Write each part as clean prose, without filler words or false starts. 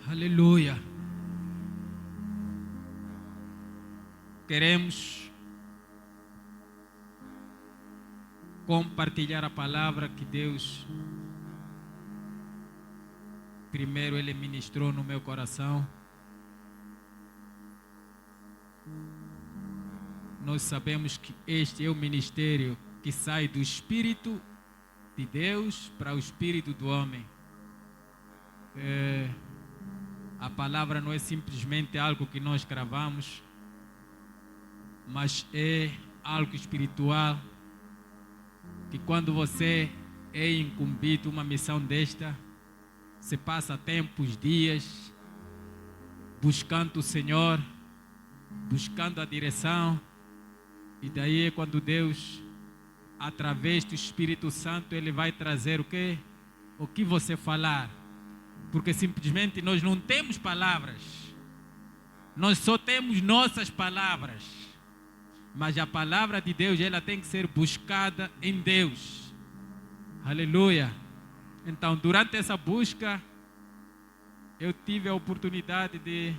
Aleluia. Queremos compartilhar a palavra que Deus primeiro Ele ministrou no meu coração. Nós sabemos que este é o ministério que sai do Espírito de Deus para o Espírito do homem. A palavra não é simplesmente algo que nós gravamos, mas é algo espiritual, que quando você é incumbido uma missão desta, você passa tempos, dias, buscando o Senhor, buscando a direção, e daí é quando Deus, através do Espírito Santo, Ele vai trazer o quê? O que você falar. Porque simplesmente nós não temos palavras, nós só temos nossas palavras, mas a palavra de Deus, ela tem que ser buscada em Deus. Aleluia. Então, durante essa busca, eu tive a oportunidade de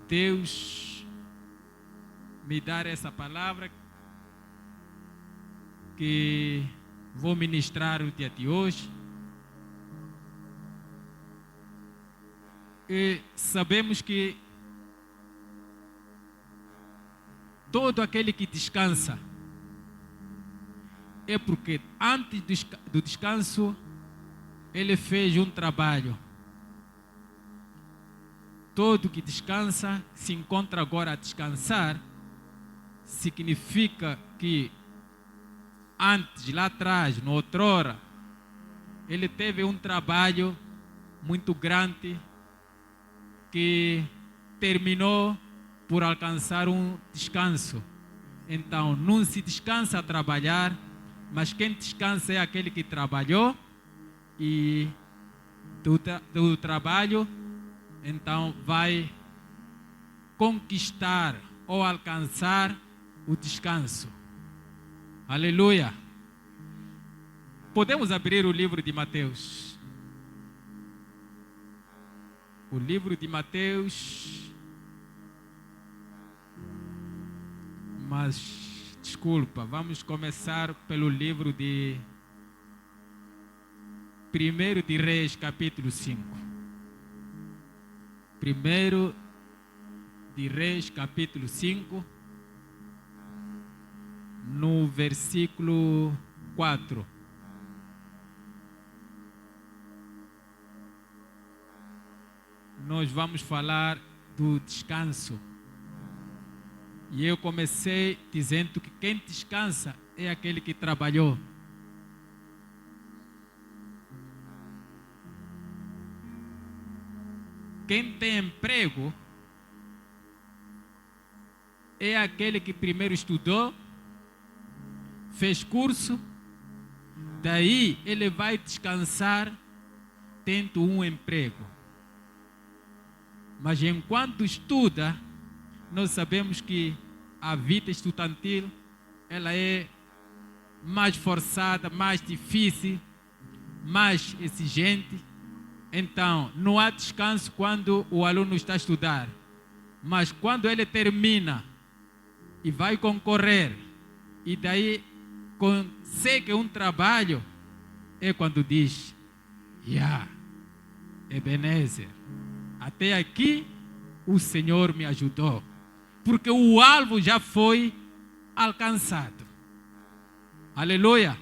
Deus me dar essa palavra que vou ministrar o dia de hoje. E sabemos que todo aquele que descansa é porque antes do descanso ele fez um trabalho. Todo que descansa se encontra agora a descansar, significa que antes, lá atrás, no outrora, ele teve um trabalho muito grande que terminou por alcançar um descanso. Então, não se descansa a trabalhar, mas quem descansa é aquele que trabalhou e do trabalho, então vai conquistar ou alcançar o descanso. Aleluia. Podemos abrir o livro de Mateus. O livro de Mateus, mas desculpa, vamos começar pelo livro de 1 de Reis, capítulo 5. 1 de Reis, capítulo 5, no versículo 4. Nós vamos falar do descanso. E eu comecei dizendo que quem descansa é aquele que trabalhou. Quem tem emprego é aquele que primeiro estudou, fez curso, daí ele vai descansar tendo um emprego. Mas enquanto estuda, nós sabemos que a vida estudantil ela é mais forçada, mais difícil, mais exigente. Então, não há descanso quando o aluno está a estudar. Mas quando ele termina e vai concorrer, e daí consegue um trabalho, é quando diz: Ebenezer, até aqui o Senhor me ajudou, porque o alvo já foi alcançado. Aleluia.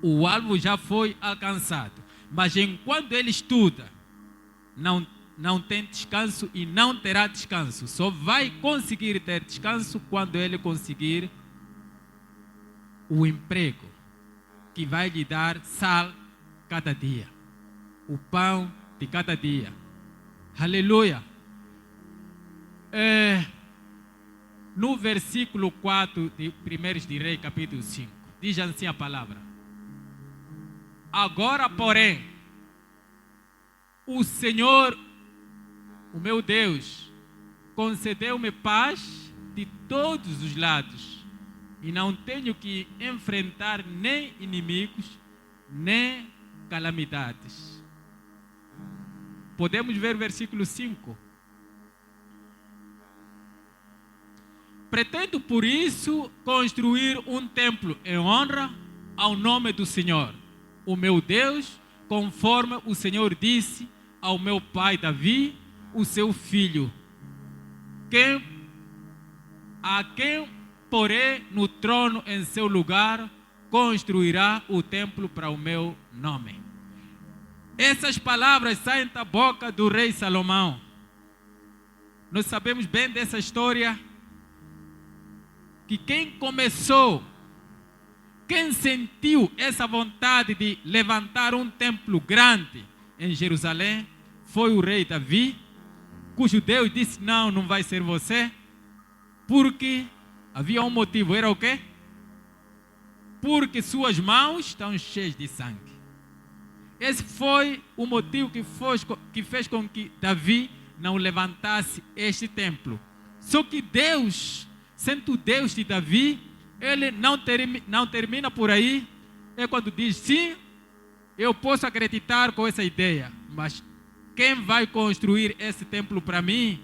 O alvo já foi alcançado. Mas enquanto ele estuda, não tem descanso e não terá descanso. Só vai conseguir ter descanso quando ele conseguir o emprego que vai lhe dar sal cada dia, o pão de cada dia. Aleluia. No versículo 4 de 1 de Reis, capítulo 5, diz assim a palavra: agora, porém, o Senhor, o meu Deus, concedeu-me paz de todos os lados, e não tenho que enfrentar nem inimigos, nem calamidades. Podemos ver o versículo 5. Pretendo, por isso, construir um templo em honra ao nome do Senhor, o meu Deus, conforme o Senhor disse ao meu pai Davi, o seu filho, a quem porei no trono em seu lugar, construirá o templo para o meu nome. Essas palavras saem da boca do rei Salomão. Nós sabemos bem dessa história, que quem começou, quem sentiu essa vontade de levantar um templo grande em Jerusalém, foi o rei Davi, cujo Deus disse: não vai ser você, porque havia um motivo. Era o quê? Porque suas mãos estão cheias de sangue. Esse foi o motivo que fez com que Davi não levantasse este templo. Só que Deus, sendo o Deus de Davi, ele não termina por aí. É quando diz: sim, eu posso acreditar com essa ideia, mas quem vai construir esse templo para mim,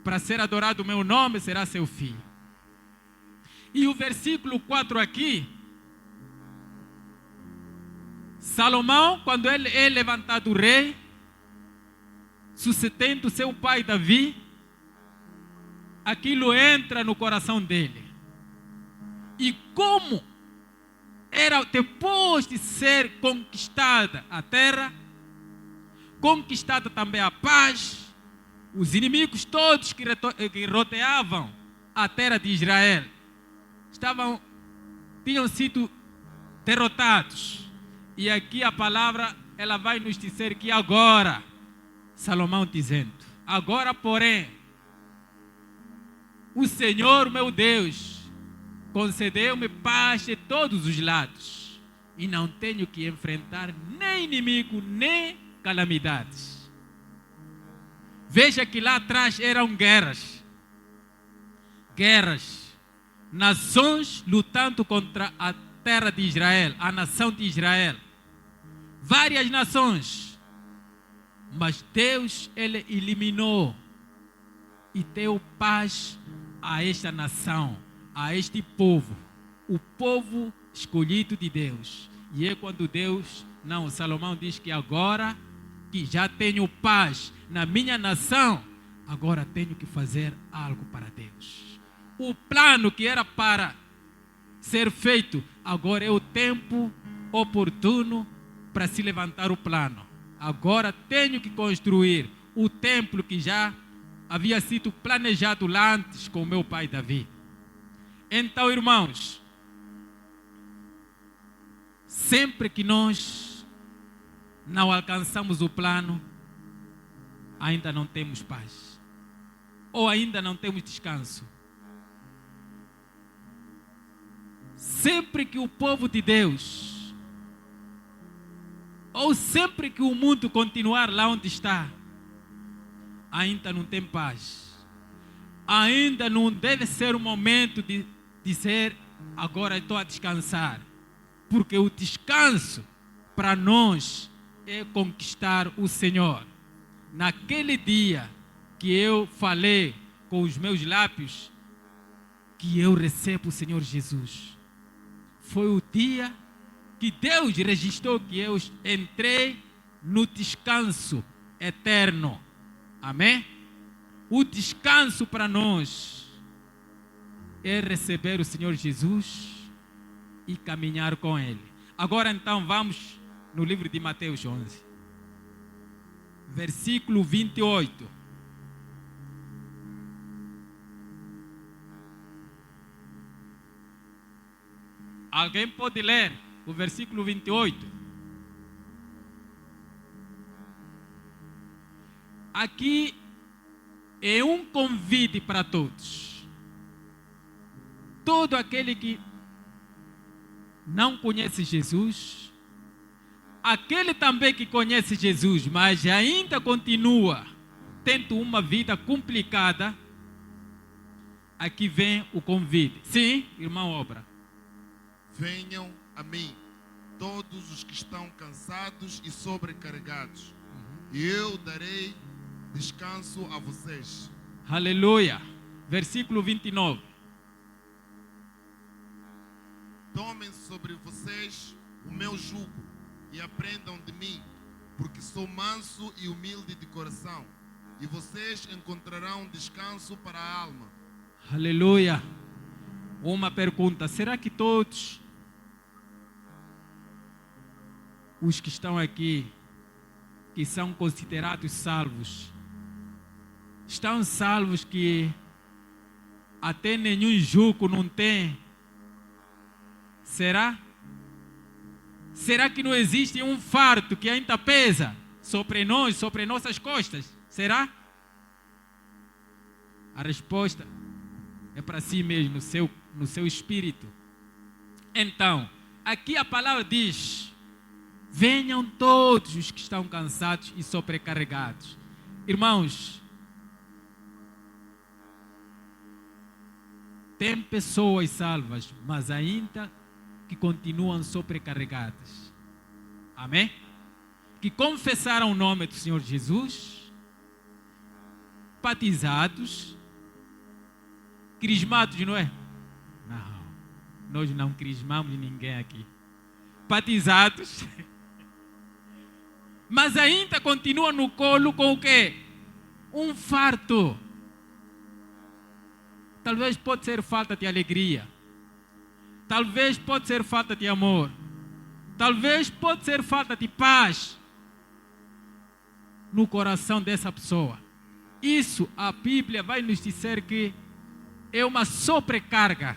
para ser adorado o meu nome, será seu filho. E o versículo 4 aqui, Salomão, quando ele é levantado rei, sucedendo seu pai Davi, aquilo entra no coração dele. E como era depois de ser conquistada a terra, conquistada também a paz, os inimigos todos que rodeavam a terra de Israel tinham sido derrotados. E aqui a palavra, ela vai nos dizer que agora, Salomão dizendo: agora porém, o Senhor meu Deus concedeu-me paz de todos os lados, e não tenho que enfrentar nem inimigo, nem calamidades. Veja que lá atrás eram guerras, nações lutando contra a terra de Israel, a nação de Israel, várias nações, mas Deus, ele eliminou e deu paz a esta nação, a este povo, o povo escolhido de Deus. E é quando Salomão diz que agora que já tenho paz na minha nação, agora tenho que fazer algo para Deus. O plano que era para ser feito, agora é o tempo oportuno para se levantar o plano. Agora tenho que construir o templo que já havia sido planejado lá antes com meu pai Davi. Então, irmãos, sempre que nós não alcançamos o plano, ainda não temos paz, ou ainda não temos descanso. Sempre que o povo de Deus, ou sempre que o mundo continuar lá onde está, ainda não tem paz. Ainda não deve ser o momento de dizer: agora estou a descansar. Porque o descanso para nós é conquistar o Senhor. Naquele dia que eu falei com os meus lábios que eu recebo o Senhor Jesus, foi o dia que Deus registrou que eu entrei no descanso eterno. Amém? O descanso para nós é receber o Senhor Jesus e caminhar com Ele. Agora então vamos no livro de Mateus 11, versículo 28. Alguém pode ler o versículo 28? Aqui é um convite para todos. Todo aquele que não conhece Jesus, aquele também que conhece Jesus, mas ainda continua tendo uma vida complicada, aqui vem o convite. Sim, irmão Obra. Venham a mim, todos os que estão cansados e sobrecarregados, e eu darei descanso a vocês. Aleluia. Versículo 29. Tomem sobre vocês o meu jugo e aprendam de mim, porque sou manso e humilde de coração, e vocês encontrarão descanso para a alma. Aleluia. Uma pergunta: será que todos os que estão aqui, que são considerados salvos, estão salvos que até nenhum jugo não tem? Será? Será que não existe um fardo que ainda pesa sobre nós, sobre nossas costas? Será? A resposta é para si mesmo, no seu espírito. Então, aqui a palavra diz: venham todos os que estão cansados e sobrecarregados. Irmãos, tem pessoas salvas, mas ainda que continuam sobrecarregadas. Amém? Que confessaram o nome do Senhor Jesus, batizados, crismados, não é? Não, nós não crismamos ninguém aqui. Batizados, mas ainda continuam no colo com o quê? Um fardo. Talvez pode ser falta de alegria. Talvez pode ser falta de amor. Talvez pode ser falta de paz no coração dessa pessoa. Isso a Bíblia vai nos dizer que é uma sobrecarga.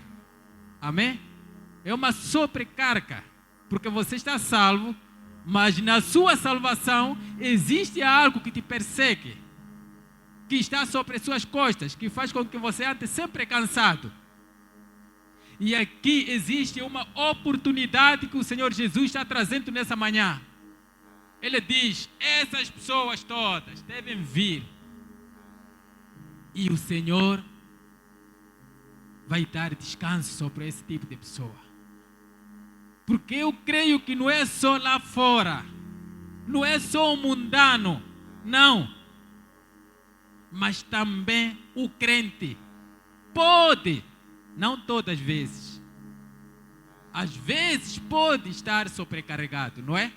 Amém? É uma sobrecarga. Porque você está salvo, mas na sua salvação existe algo que te persegue, que está sobre as suas costas, que faz com que você ande sempre cansado. E aqui existe uma oportunidade que o Senhor Jesus está trazendo nessa manhã. Ele diz: essas pessoas todas devem vir. E o Senhor vai dar descanso sobre esse tipo de pessoa. Porque eu creio que não é só lá fora, não é só o mundano, não. Mas também o crente pode, não todas as vezes, às vezes pode estar sobrecarregado, não é?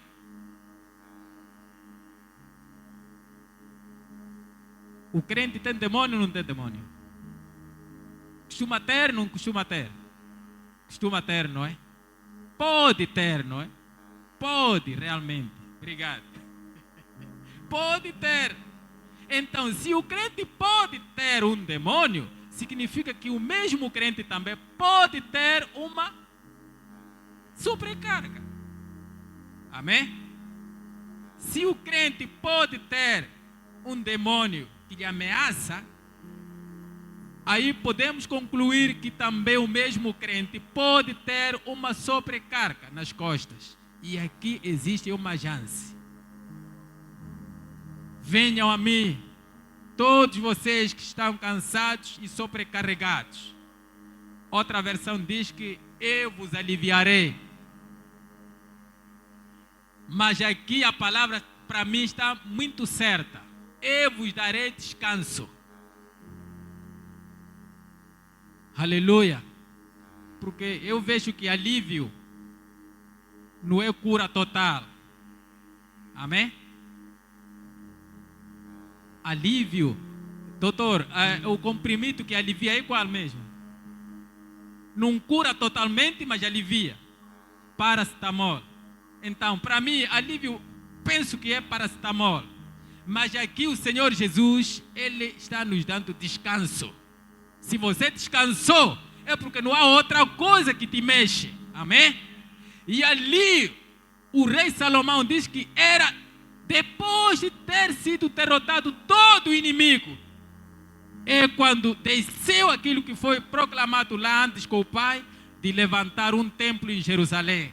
O crente tem demônio ou não tem demônio? Costuma ter ou não costuma ter? Costuma ter, não é? Pode ter, não é? Pode realmente. Obrigado. Pode ter. Então, se o crente pode ter um demônio, significa que o mesmo crente também pode ter uma sobrecarga. Amém? Se o crente pode ter um demônio que lhe ameaça, aí podemos concluir que também o mesmo crente pode ter uma sobrecarga nas costas. E aqui existe uma chance. Venham a mim, todos vocês que estão cansados e sobrecarregados. Outra versão diz que eu vos aliviarei. Mas aqui a palavra para mim está muito certa. Eu vos darei descanso. Aleluia. Porque eu vejo que alívio não é cura total. Amém? Alívio. Doutor, o comprimido que alivia é igual mesmo. Não cura totalmente, mas alivia. Paracetamol. Então, para mim, alívio, penso que é paracetamol. Mas aqui o Senhor Jesus, Ele está nos dando descanso. Se você descansou, é porque não há outra coisa que te mexe. Amém? E ali, o rei Salomão diz que era depois de ter sido derrotado todo o inimigo. É quando desceu aquilo que foi proclamado lá antes com o pai, de levantar um templo em Jerusalém.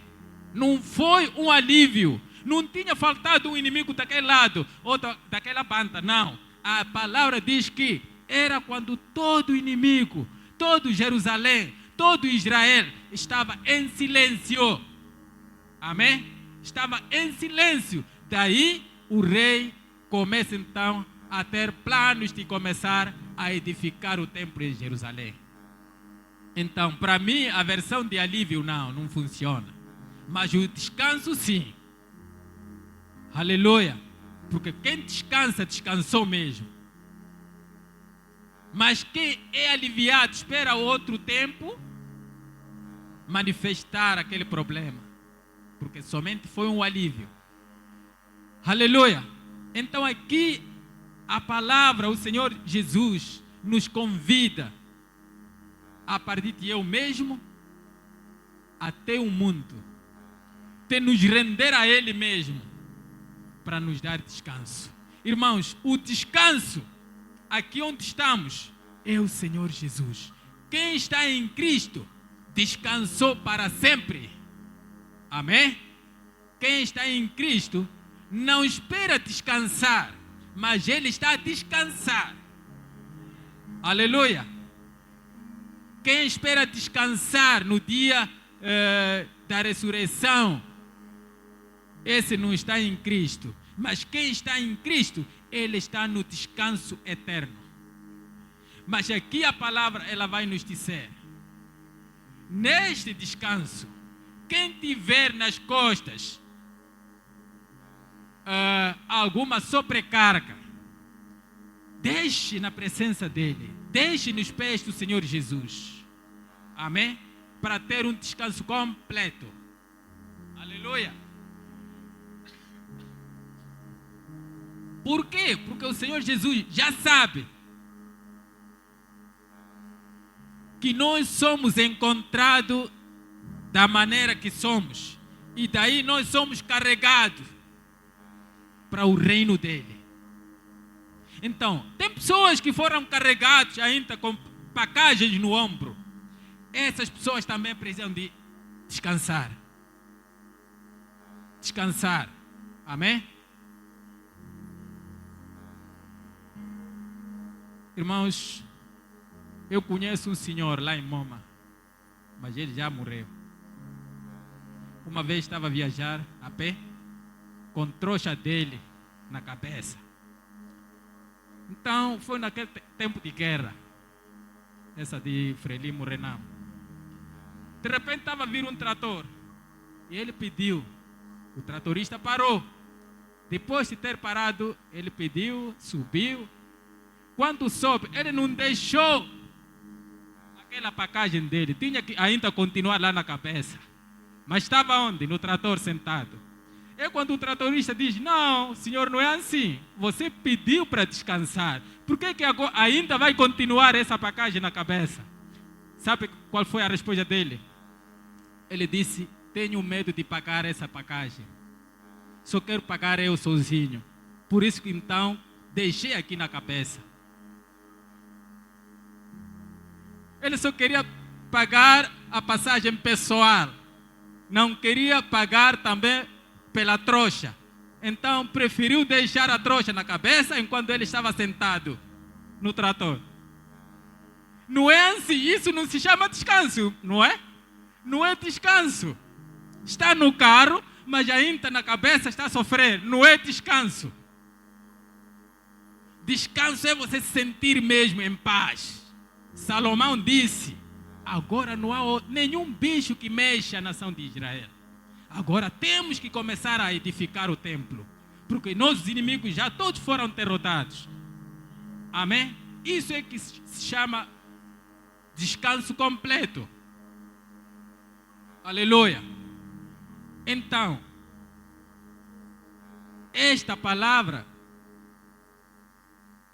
Não foi um alívio. Não tinha faltado um inimigo daquele lado, ou daquela banda, não. A palavra diz que era quando todo inimigo, todo Jerusalém, todo Israel estava em silêncio. Amém? Estava em silêncio. Daí o rei começa então a ter planos de começar a edificar o templo em Jerusalém. Então, para mim, a versão de alívio não funciona. Mas o descanso sim. Aleluia. Porque quem descansa, descansou mesmo. Mas quem é aliviado, espera outro tempo manifestar aquele problema. Porque somente foi um alívio. Aleluia. Então aqui a palavra, o Senhor Jesus nos convida a partir de eu mesmo até o mundo, de nos render a Ele mesmo para nos dar descanso. Irmãos, o descanso aqui onde estamos é o Senhor Jesus. Quem está em Cristo descansou para sempre. Amém? Quem está em Cristo não espera descansar, mas Ele está a descansar. Aleluia. Quem espera descansar no dia da ressurreição, esse não está em Cristo. Mas quem está em Cristo, ele está no descanso eterno. Mas aqui a palavra ela vai nos dizer: neste descanso, quem tiver nas costas alguma sobrecarga, deixe na presença dele, deixe nos pés do Senhor Jesus. Amém? Para ter um descanso completo. Aleluia. Por quê? Porque o Senhor Jesus já sabe que nós somos encontrados da maneira que somos. E daí nós somos carregados para o reino dele. Então, tem pessoas que foram carregadas ainda com bagagens no ombro. Essas pessoas também precisam de descansar. Descansar. Amém? Irmãos, eu conheço um senhor lá em Moma, mas ele já morreu. Uma vez estava a viajar a pé, com trouxa dele na cabeça. Então, foi naquele tempo de guerra, essa de Frelimo Renamo. De repente estava a vir um trator, e ele pediu, o tratorista parou. Depois de ter parado, ele pediu, subiu. Quando soube, ele não deixou aquela pacagem dele, tinha que ainda continuar lá na cabeça. Mas estava onde? No trator sentado. É quando o tratorista diz: não, senhor, não é assim. Você pediu para descansar. Por que agora ainda vai continuar essa pacagem na cabeça? Sabe qual foi a resposta dele? Ele disse: tenho medo de pagar essa pacagem. Só quero pagar eu sozinho. Por isso que então deixei aqui na cabeça. Ele só queria pagar a passagem pessoal. Não queria pagar também pela trouxa. Então preferiu deixar a trouxa na cabeça enquanto ele estava sentado no trator. Não é assim, isso não se chama descanso, não é? Não é descanso. Está no carro, mas ainda na cabeça está a sofrer. Não é descanso. Descanso é você se sentir mesmo em paz. Salomão disse: agora não há nenhum bicho que mexa a nação de Israel. Agora temos que começar a edificar o templo, porque nossos inimigos já todos foram derrotados. Amém? Isso é que se chama descanso completo. Aleluia. Então, esta palavra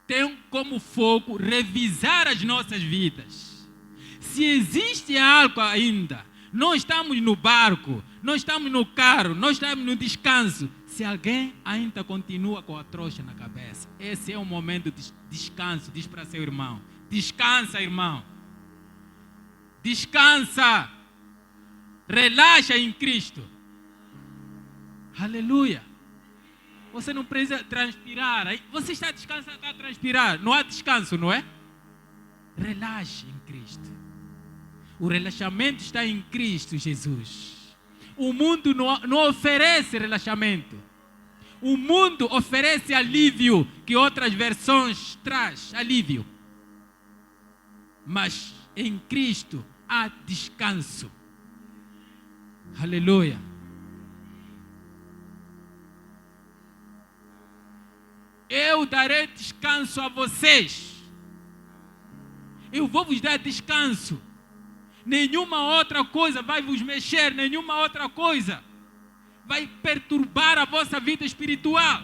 tem como foco revisar as nossas vidas. Se existe algo ainda, nós estamos no barco, nós estamos no carro, nós estamos no descanso. Se alguém ainda continua com a trouxa na cabeça, esse é o momento de descanso. Diz para seu irmão: descansa, irmão. Descansa. Relaxa em Cristo. Aleluia. Você não precisa transpirar. Você está descansado, está a transpirar. Não há descanso, não é? Relaxe em Cristo. O relaxamento está em Cristo Jesus. O mundo não oferece relaxamento. O mundo oferece alívio, que outras versões traz alívio. Mas em Cristo há descanso. Aleluia. Eu darei descanso a vocês. Eu vou vos dar descanso. Nenhuma outra coisa vai vos mexer, nenhuma outra coisa vai perturbar a vossa vida espiritual.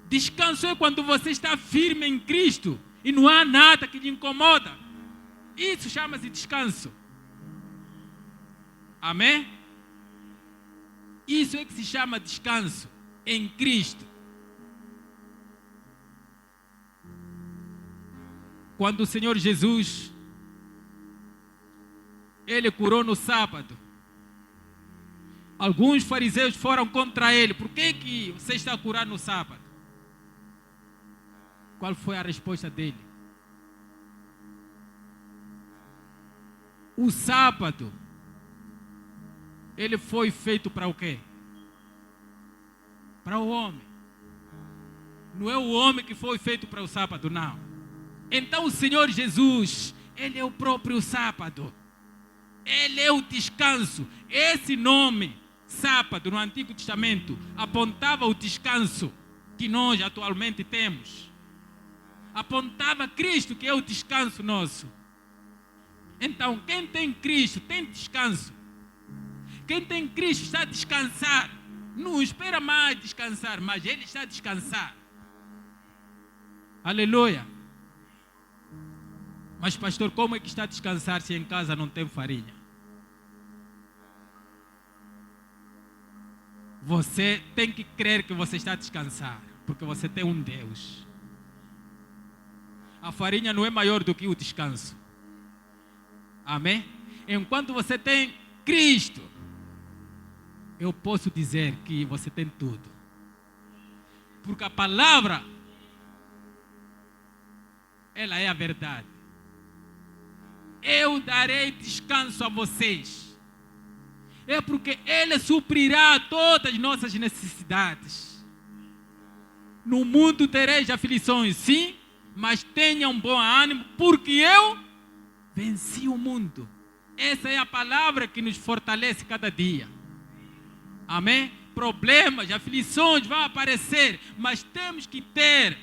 Descanso é quando você está firme em Cristo e não há nada que lhe incomoda. Isso chama-se descanso. Amém? Isso é que se chama descanso em Cristo. Quando o Senhor Jesus, Ele curou no sábado, alguns fariseus foram contra Ele. Por que você está a curar no sábado? Qual foi a resposta dele? O sábado, ele foi feito para o quê? Para o homem. Não é o homem que foi feito para o sábado, não. Então o Senhor Jesus, Ele é o próprio sábado. Ele é o descanso. Esse nome, sábado, no Antigo Testamento, apontava o descanso que nós atualmente temos. Apontava Cristo, que é o descanso nosso. Então, quem tem Cristo tem descanso. Quem tem Cristo está a descansar. Não espera mais descansar, mas ele está a descansar. Aleluia. Mas pastor, como é que está a descansar se em casa não tem farinha? Você tem que crer que você está a descansar, porque você tem um Deus. A farinha não é maior do que o descanso. Amém? Enquanto você tem Cristo, eu posso dizer que você tem tudo. Porque a palavra, ela é a verdade. Eu darei descanso a vocês. É porque Ele suprirá todas as nossas necessidades. No mundo tereis aflições, sim, mas tenham bom ânimo, porque eu venci o mundo. Essa é a palavra que nos fortalece cada dia. Amém? Problemas, aflições vão aparecer, mas temos que ter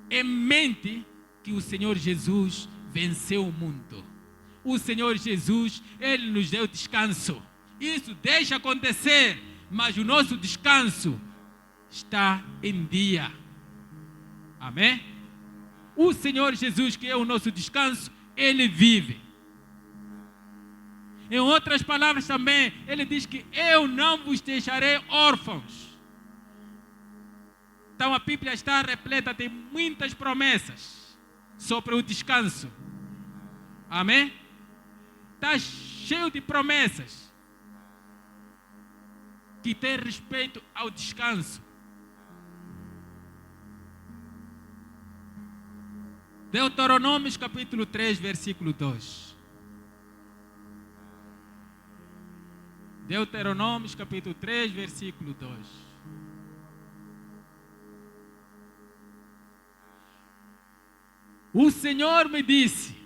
em mente que o Senhor Jesus venceu o mundo. O Senhor Jesus, Ele nos deu descanso. Isso deixa acontecer, mas o nosso descanso está em dia. Amém? O Senhor Jesus, que é o nosso descanso, Ele vive. Em outras palavras também, Ele diz que eu não vos deixarei órfãos. Então a Bíblia está repleta de muitas promessas sobre o descanso. Amém? Está cheio de promessas que tem respeito ao descanso. Deuteronômio capítulo 3, versículo 2. Deuteronômio capítulo 3, versículo 2. O Senhor me disse: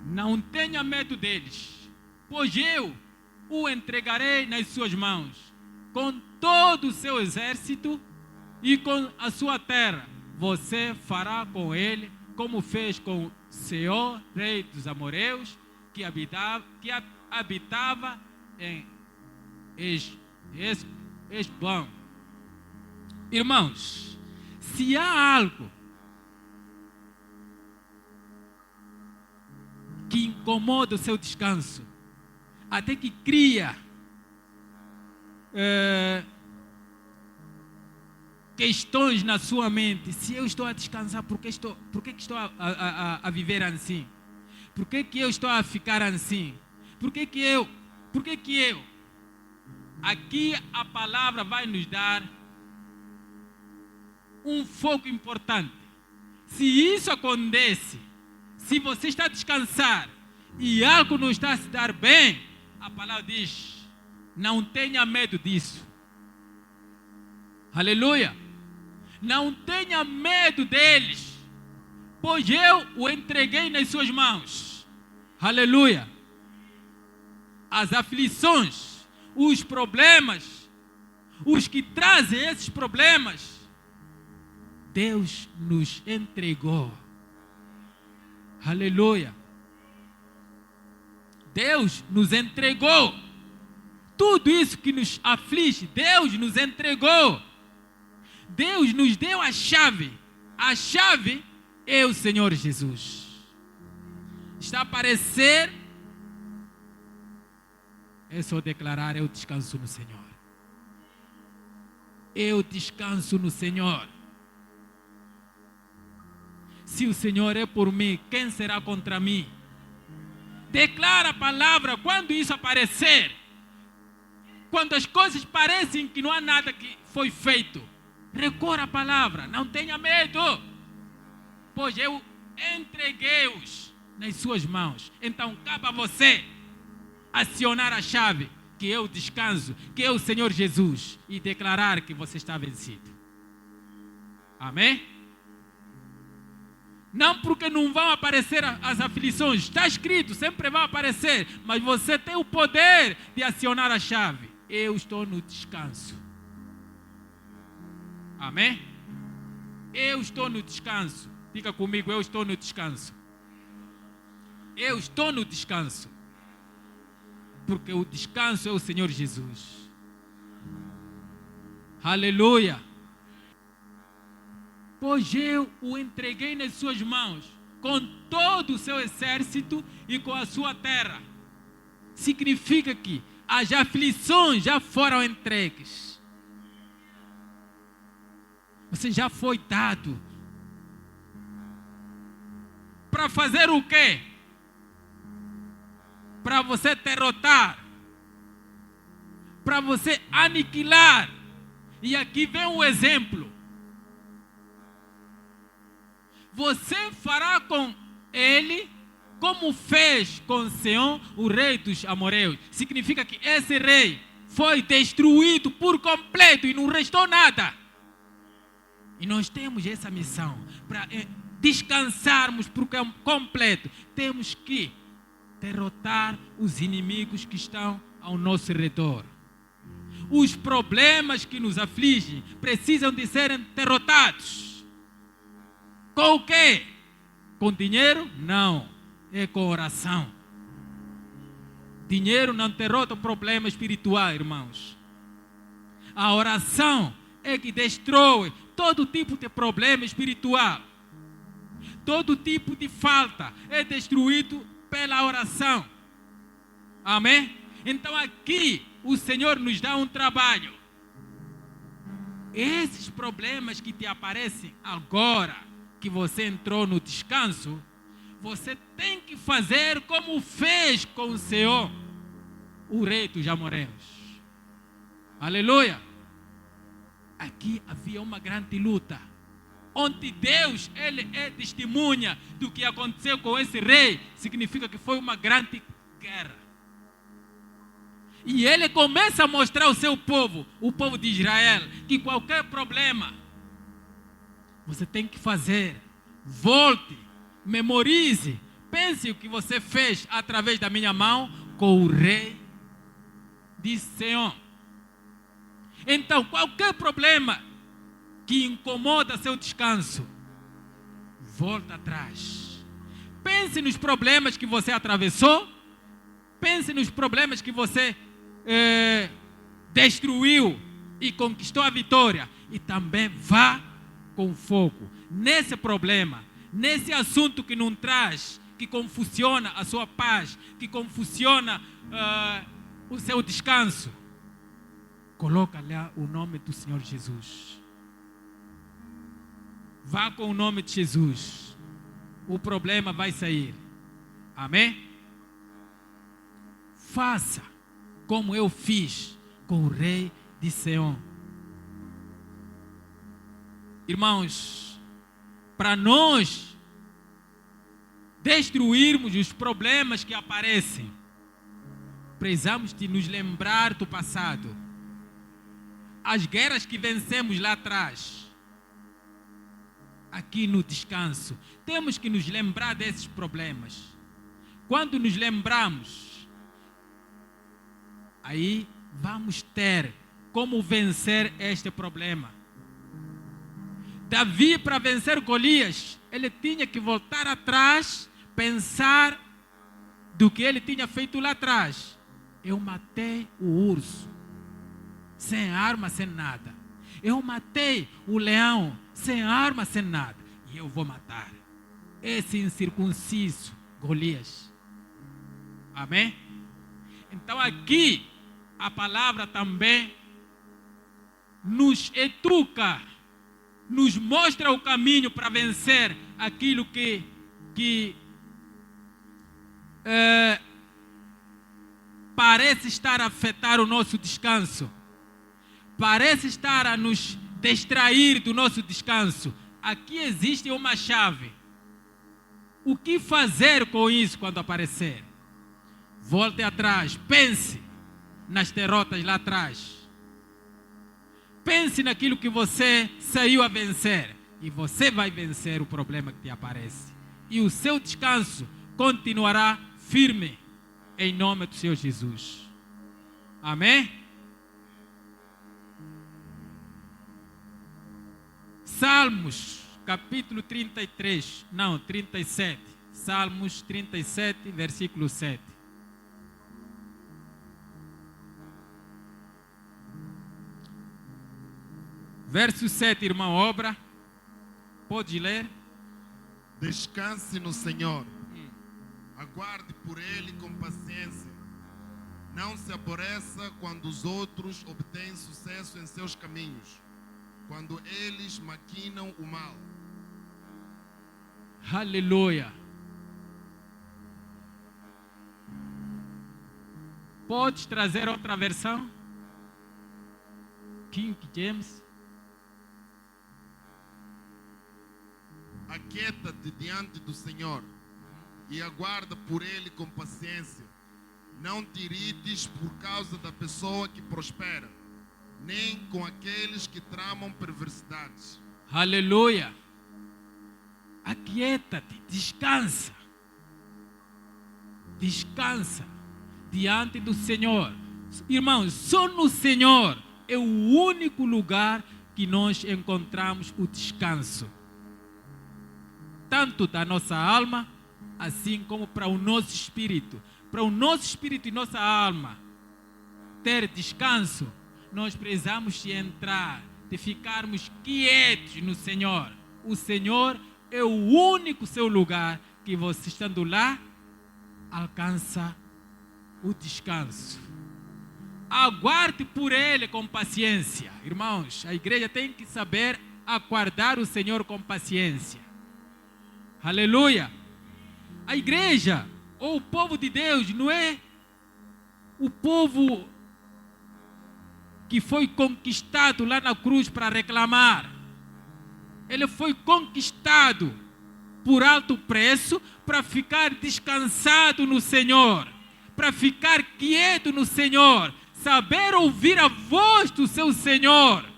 não tenha medo deles, pois eu o entregarei nas suas mãos, com todo o seu exército e com a sua terra. Você fará com ele como fez com Seor, rei dos amoreus, que habitava em Hesbom. Irmãos, se há algo que incomoda o seu descanso, até que cria questões na sua mente: se eu estou a descansar, por que estou a viver assim? Por que eu estou a ficar assim? Por que eu? Aqui a palavra vai nos dar um foco importante. Se isso acontece, se você está a descansar e algo não está a se dar bem, a palavra diz: Não tenha medo disso. Aleluia. Não tenha medo deles, pois eu o entreguei nas suas mãos. Aleluia. As aflições, os problemas, os que trazem esses problemas, Deus nos entregou. Aleluia. Deus nos entregou. Tudo isso que nos aflige, Deus nos entregou. Deus nos deu a chave. A chave é o Senhor Jesus. Está a aparecer. É só declarar: eu descanso no Senhor. Eu descanso no Senhor. Se o Senhor é por mim, quem será contra mim? Declara a palavra quando isso aparecer. Quando as coisas parecem que não há nada que foi feito, recorra à palavra, não tenha medo, pois eu entreguei-os nas suas mãos. Então cabe a você acionar a chave, que é o descanso, que é o Senhor Jesus, e declarar que você está vencido. Amém? Não porque não vão aparecer as aflições, está escrito, sempre vão aparecer, mas você tem o poder de acionar a chave. Eu estou no descanso. Amém? Eu estou no descanso. Diga comigo: eu estou no descanso. Eu estou no descanso. Porque o descanso é o Senhor Jesus. Aleluia. Pois eu o entreguei nas suas mãos, com todo o seu exército e com a sua terra. Significa que as aflições já foram entregues. Você já foi dado. Para fazer o quê? Para você derrotar. Para você aniquilar. E aqui vem um exemplo. Você fará com ele como fez com Seom, o rei dos amorreus. Significa que esse rei foi destruído por completo e não restou nada. E nós temos essa missão para descansarmos por completo. Temos que derrotar os inimigos que estão ao nosso redor. Os problemas que nos afligem precisam de serem derrotados. Com o quê? Com dinheiro? Não. É com oração. Dinheiro não derrota o problema espiritual, irmãos. A oração é que destrói todo tipo de problema espiritual. Todo tipo de falta é destruído pela oração. Amém? Então aqui o Senhor nos dá um trabalho. Esses problemas que te aparecem agora, que você entrou no descanso, você tem que fazer como fez com o Senhor, o rei dos amorreus. Aleluia! Aqui havia uma grande luta, onde Deus, ele é testemunha do que aconteceu com esse rei. Significa que foi uma grande guerra. E ele começa a mostrar ao seu povo, o povo de Israel, que qualquer problema, você tem que fazer, volte, memorize, pense o que você fez através da minha mão com o rei de Seom. Então, qualquer problema que incomoda seu descanso, volta atrás. Pense nos problemas que você atravessou, pense nos problemas que você destruiu e conquistou a vitória, e também vá com foco nesse problema, nesse assunto que não traz, que confusiona a sua paz, que confusiona o seu descanso. Coloca lá o nome do Senhor Jesus. Vá com o nome de Jesus. O problema vai sair. Amém? Faça como eu fiz com o rei de Seom. Irmãos, para nós destruirmos os problemas que aparecem, precisamos de nos lembrar do passado. As guerras que vencemos lá atrás, aqui no descanso, temos que nos lembrar desses problemas. Quando nos lembramos, aí vamos ter como vencer este problema. Davi, para vencer Golias, ele tinha que voltar atrás, pensar do que ele tinha feito lá atrás. Eu matei o urso, sem arma, sem nada. Eu matei o leão, sem arma, sem nada. E eu vou matar esse incircunciso Golias. Amém? Então aqui a palavra também nos educa, nos mostra o caminho para vencer aquilo que parece estar a afetar o nosso descanso, parece estar a nos distrair do nosso descanso. Aqui existe uma chave. O que fazer com isso quando aparecer? Volte atrás, pense nas derrotas lá atrás. Pense naquilo que você saiu a vencer. E você vai vencer o problema que te aparece. E o seu descanso continuará firme. Em nome do Senhor Jesus. Amém? Salmos, capítulo 37. Salmos 37, versículo 7. Verso 7, irmão Obra. Pode ler? Descanse no Senhor. Aguarde por Ele com paciência. Não se aborreça quando os outros obtêm sucesso em seus caminhos, quando eles maquinam o mal. Aleluia. Pode trazer outra versão? King James. Aquieta-te diante do Senhor e aguarda por Ele com paciência. Não te irites por causa da pessoa que prospera, nem com aqueles que tramam perversidades. Aleluia. Aquieta-te, descansa. Descansa diante do Senhor. Irmãos, só no Senhor é o único lugar que nós encontramos o descanso. Tanto da nossa alma, assim como para o nosso espírito. Para o nosso espírito e nossa alma ter descanso, nós precisamos de entrar, de ficarmos quietos no Senhor. O Senhor é o único seu lugar que você estando lá, alcança o descanso. Aguarde por Ele com paciência. Irmãos, a igreja tem que saber aguardar o Senhor com paciência. Aleluia. A igreja, ou o povo de Deus, não é o povo que foi conquistado lá na cruz para reclamar. Ele foi conquistado por alto preço para ficar descansado no Senhor, para ficar quieto no Senhor, saber ouvir a voz do seu Senhor.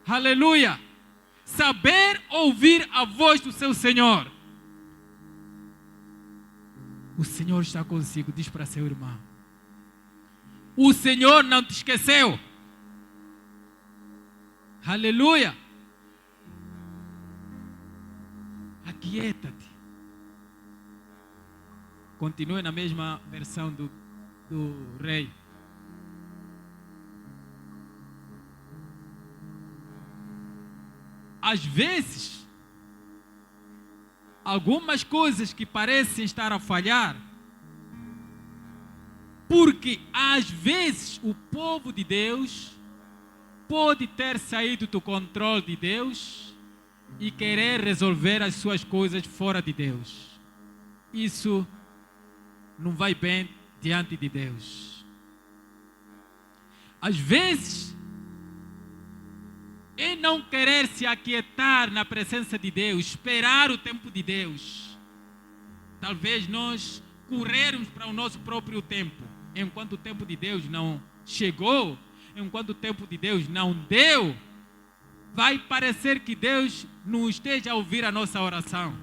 Aleluia. Saber ouvir a voz do seu Senhor. O Senhor está consigo, diz para seu irmão. O Senhor não te esqueceu. Aleluia. Aquieta-te. Continue na mesma versão do rei. Às vezes, algumas coisas que parecem estar a falhar, porque às vezes o povo de Deus pode ter saído do controle de Deus e querer resolver as suas coisas fora de Deus. Isso não vai bem diante de Deus. Às vezes, em não querer se aquietar na presença de Deus, esperar o tempo de Deus, talvez nós corrermos para o nosso próprio tempo, enquanto o tempo de Deus não chegou, enquanto o tempo de Deus não deu, vai parecer que Deus não esteja a ouvir a nossa oração.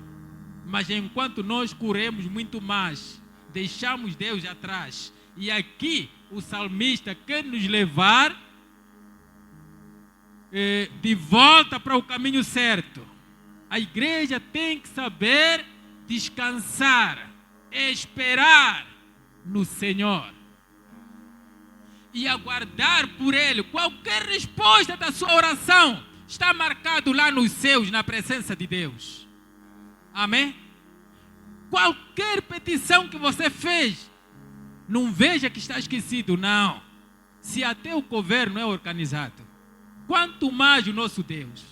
Mas enquanto nós corremos muito mais, deixamos Deus atrás. E aqui o salmista quer nos levar de volta para o caminho certo. A igreja tem que saber descansar, esperar no Senhor e aguardar por Ele. Qualquer resposta da sua oração está marcado lá nos céus, na presença de Deus. Amém? Qualquer petição que você fez, não veja que está esquecido, não. Se até o governo é organizado, quanto mais o nosso Deus.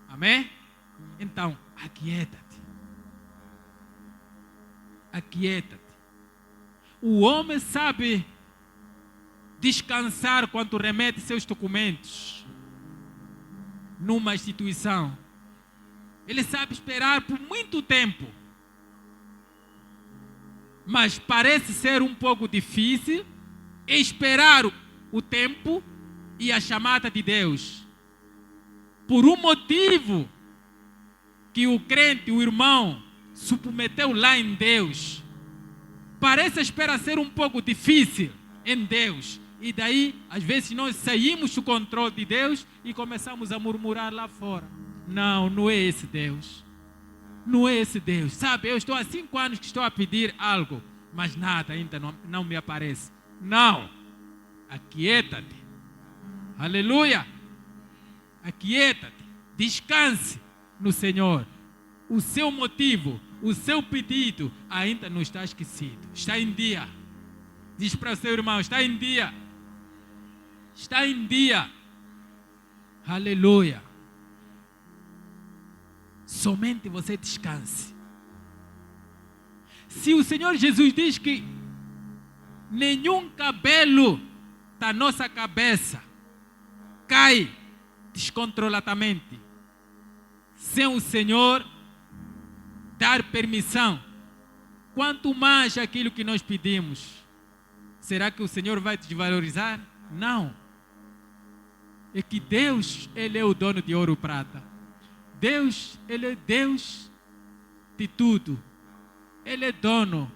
Amém? Então, aquieta-te. Aquieta-te. O homem sabe descansar quando remete seus documentos numa instituição. Ele sabe esperar por muito tempo. Mas parece ser um pouco difícil esperar o tempo e a chamada de Deus. Por um motivo que o crente, o irmão, submeteu lá em Deus. Parece a espera ser um pouco difícil em Deus. E daí, às vezes, nós saímos do controle de Deus e começamos a murmurar lá fora. Não, não é esse Deus. Não é esse Deus. Sabe, eu estou há 5 anos que estou a pedir algo, mas nada ainda não me aparece. Não. Aquieta-te. Aleluia. Aquieta-te. Descanse no Senhor. O seu motivo, o seu pedido ainda não está esquecido. Está em dia. Diz para o seu irmão, está em dia. Está em dia. Aleluia. Somente você descanse. Se o Senhor Jesus diz que nenhum cabelo da nossa cabeça cai descontroladamente, sem o Senhor dar permissão, quanto mais aquilo que nós pedimos, será que o Senhor vai desvalorizar? Não. É que Deus, Ele é o dono de ouro e prata. Deus, Ele é Deus de tudo. Ele é dono.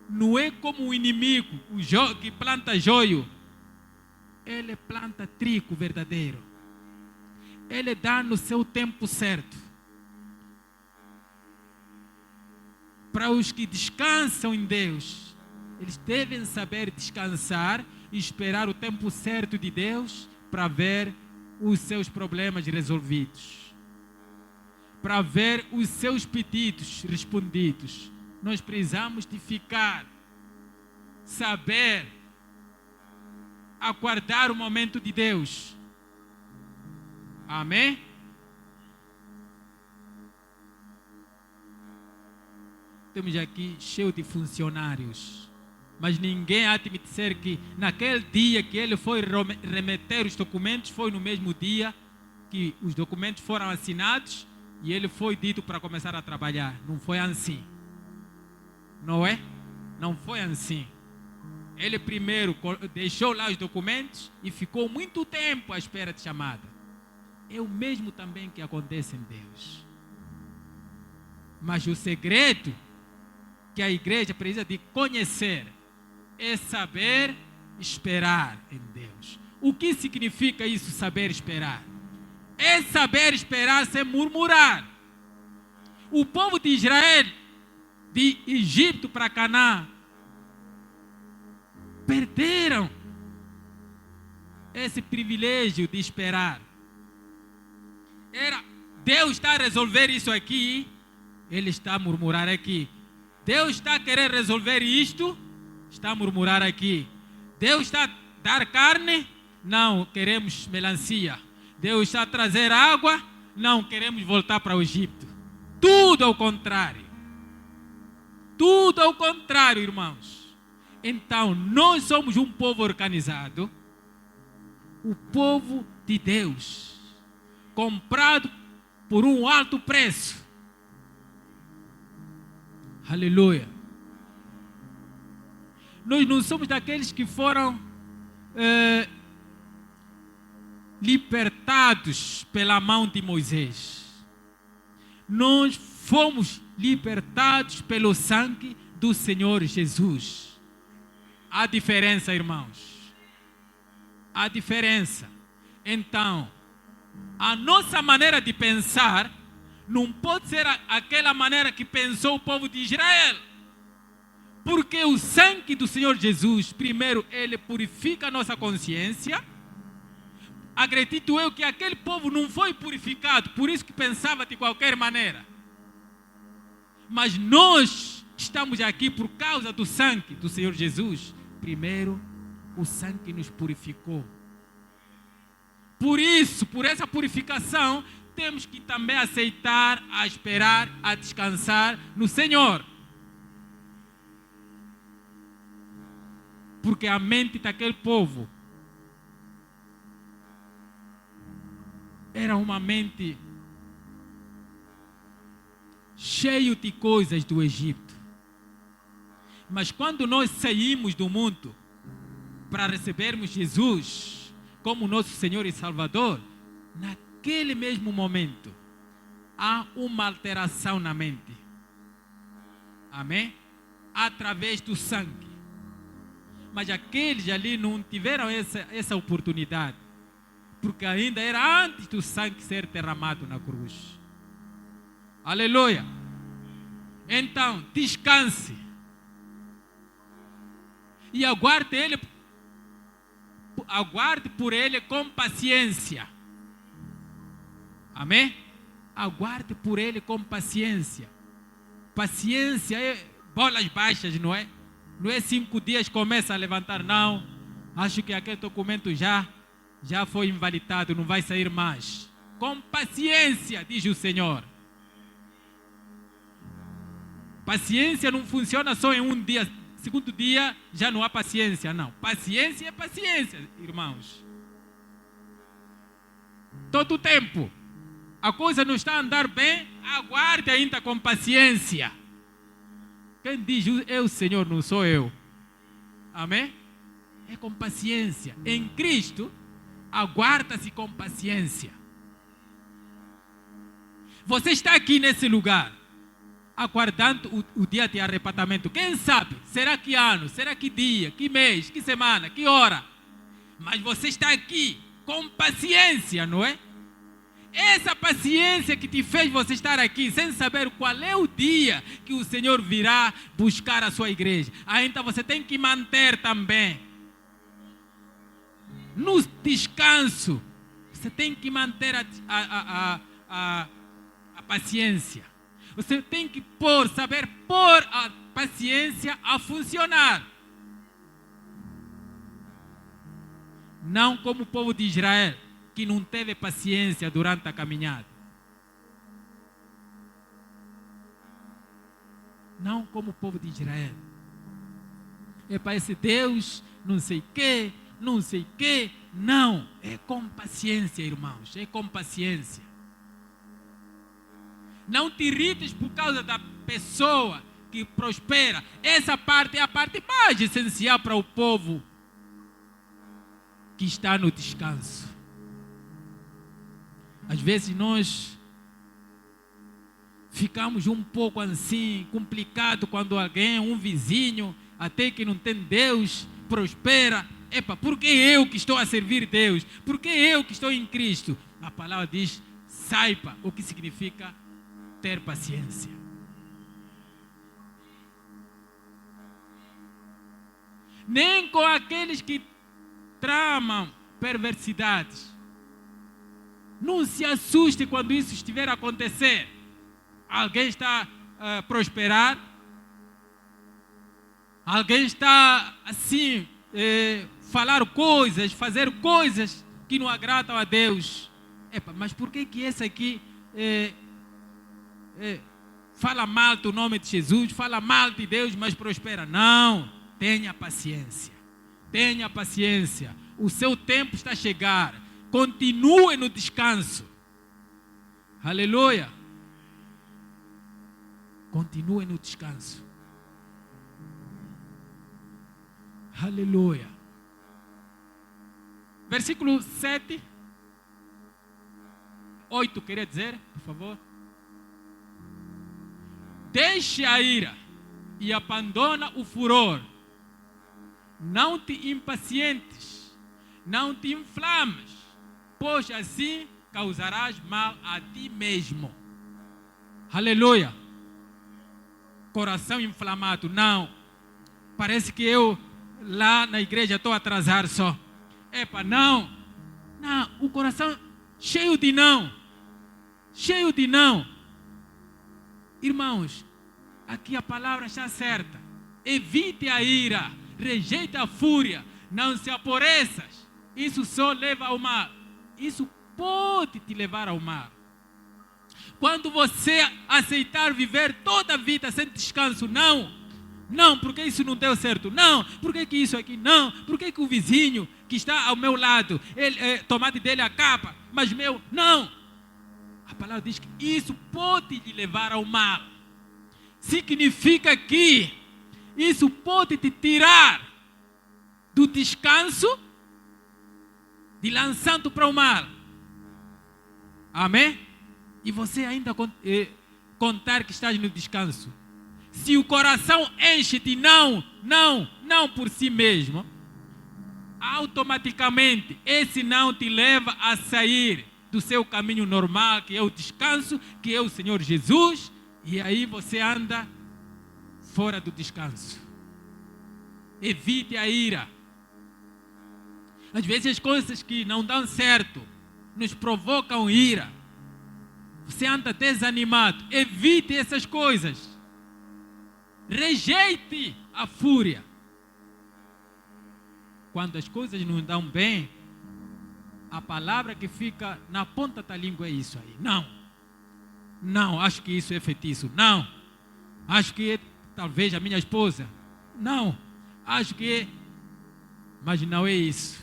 Não é como o inimigo, que planta joio. Ele planta trigo verdadeiro. Ele dá no seu tempo certo. Para os que descansam em Deus, eles devem saber descansar e esperar o tempo certo de Deus para ver os seus problemas resolvidos. Para ver os seus pedidos respondidos. Nós precisamos de ficar, saber, aguardar o momento de Deus. Amém? Temos aqui cheio de funcionários. Mas ninguém há de me dizer que naquele dia que ele foi remeter os documentos, foi no mesmo dia que os documentos foram assinados e ele foi dito para começar a trabalhar. Não foi assim. Não é? Não foi assim. Ele primeiro deixou lá os documentos e ficou muito tempo à espera de chamada. É o mesmo também que acontece em Deus. Mas o segredo que a igreja precisa de conhecer é saber esperar em Deus. O que significa isso, saber esperar? É saber esperar sem murmurar. O povo de Israel, de Egito para Canaã, perderam esse privilégio de esperar. Deus está a resolver isso aqui, ele está a murmurar aqui. Deus está a querer resolver isto, está a murmurar aqui. Deus está a dar carne, não, queremos melancia. Deus está a trazer água, não, queremos voltar para o Egito. Tudo ao contrário. Tudo ao contrário, irmãos. Então, nós somos um povo organizado, o povo de Deus, comprado por um alto preço. Aleluia. Nós não somos daqueles que foram libertados pela mão de Moisés. Nós fomos libertados pelo sangue do Senhor Jesus. Há diferença, irmãos. Há diferença. Então, a nossa maneira de pensar não pode ser aquela maneira que pensou o povo de Israel. Porque o sangue do Senhor Jesus, primeiro, ele purifica a nossa consciência. Acredito eu que aquele povo não foi purificado, por isso que pensava de qualquer maneira. Mas nós estamos aqui por causa do sangue do Senhor Jesus. Primeiro, o sangue nos purificou. Por isso, por essa purificação, temos que também aceitar, a esperar, a descansar no Senhor. Porque a mente daquele povo era uma mente cheia de coisas do Egito. Mas quando nós saímos do mundo para recebermos Jesus como nosso Senhor e Salvador, naquele mesmo momento há uma alteração na mente. Amém? Através do sangue. Mas aqueles ali não tiveram essa oportunidade. Porque ainda era antes do sangue ser derramado na cruz. Aleluia. Então, descanse. E aguarde por ele com paciência. Amém? Aguarde por ele com paciência. Paciência é bolas baixas, não é? Não é 5 dias começa a levantar, não. Acho que aquele documento já foi invalidado, não vai sair mais. Com paciência, diz o Senhor. Paciência não funciona só em um dia. Segundo dia já não há paciência, não. Paciência é paciência, irmãos. Todo o tempo. A coisa não está a andar bem, aguarde ainda com paciência. Quem diz é o Senhor, não sou eu. Amém? É com paciência. Em Cristo, aguarda-se com paciência. Você está aqui nesse lugar, aguardando o dia de arrebatamento. Quem sabe? Será que ano? Será que dia? Que mês? Que semana? Que hora? Mas você está aqui com paciência, não é? Essa paciência que te fez você estar aqui, sem saber qual é o dia que o Senhor virá buscar a sua igreja. Ainda você tem que manter também. No descanso, você tem que manter a paciência. Você tem que saber pôr a paciência a funcionar. Não como o povo de Israel, que não teve paciência durante a caminhada. Não como o povo de Israel. É para esse Deus, não sei o que, não sei o que. Não, é com paciência, irmãos, é com paciência. Não te irrites por causa da pessoa que prospera. Essa parte é a parte mais essencial para o povo que está no descanso. Às vezes nós ficamos um pouco assim, complicado quando alguém, um vizinho, até que não tem Deus, prospera. Epa, por que eu que estou a servir Deus? Por que eu que estou em Cristo? A palavra diz, saiba o que significa ter paciência. Nem com aqueles que tramam perversidades. Não se assuste quando isso estiver a acontecer. Alguém está a prosperar. Alguém está assim, falar coisas, fazer coisas que não agradam a Deus. Epa, mas por que esse aqui fala mal do nome de Jesus, fala mal de Deus, mas prospera? Não, tenha paciência. Tenha paciência. O seu tempo está a chegar. Continue no descanso. Aleluia. Continue no descanso. Aleluia. Versículo 7. 8, queria dizer, por favor. Deixe a ira e abandona o furor. Não te impacientes, não te inflames, pois assim causarás mal a ti mesmo. Aleluia. Coração inflamado, não. Parece que eu lá na igreja estou atrasado só. Epa, não. Não, o coração cheio de não. Cheio de não. Irmãos, aqui a palavra está certa. Evite a ira, rejeite a fúria, não se aborreças. Isso só leva ao mal. Isso pode te levar ao mal. Quando você aceitar viver toda a vida sem descanso, não, porque isso não deu certo, não, porque que isso aqui, não, porque que o vizinho que está ao meu lado, tomate dele a capa, mas meu, não. A palavra diz que isso pode lhe levar ao mal. Significa que isso pode te tirar do descanso, de lançando para o mal. Amém? E você ainda contar que estás no descanso. Se o coração enche de não por si mesmo, automaticamente esse não te leva a sair do seu caminho normal, que é o descanso, que é o Senhor Jesus, e aí você anda fora do descanso. Evite a ira. Às vezes as coisas que não dão certo nos provocam ira. Você anda desanimado. Evite essas coisas. Rejeite a fúria. Quando as coisas não dão bem, a palavra que fica na ponta da língua é isso aí. Não, acho que isso é feitiço. Não, acho que é, talvez a minha esposa. Não, acho que é. Mas não é isso.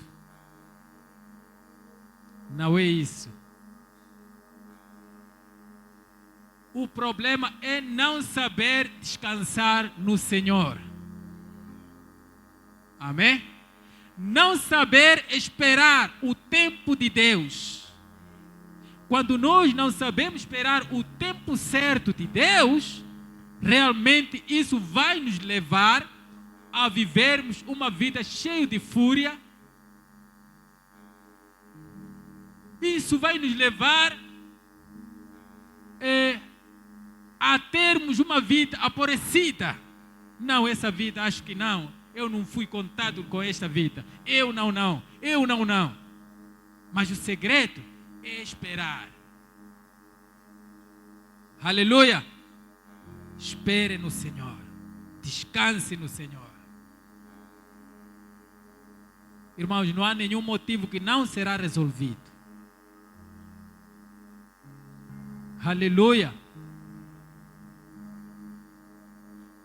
Não é isso. O problema é não saber descansar no Senhor. Amém? Não saber esperar o tempo de Deus. Quando nós não sabemos esperar o tempo certo de Deus, realmente isso vai nos levar a vivermos uma vida cheia de fúria. Isso vai nos levar a termos uma vida aborrecida. Não, essa vida acho que não. Eu não fui contado com esta vida. Eu não. Mas o segredo é esperar. Aleluia. Espere no Senhor. Descanse no Senhor. Irmãos, não há nenhum motivo que não será resolvido. Aleluia.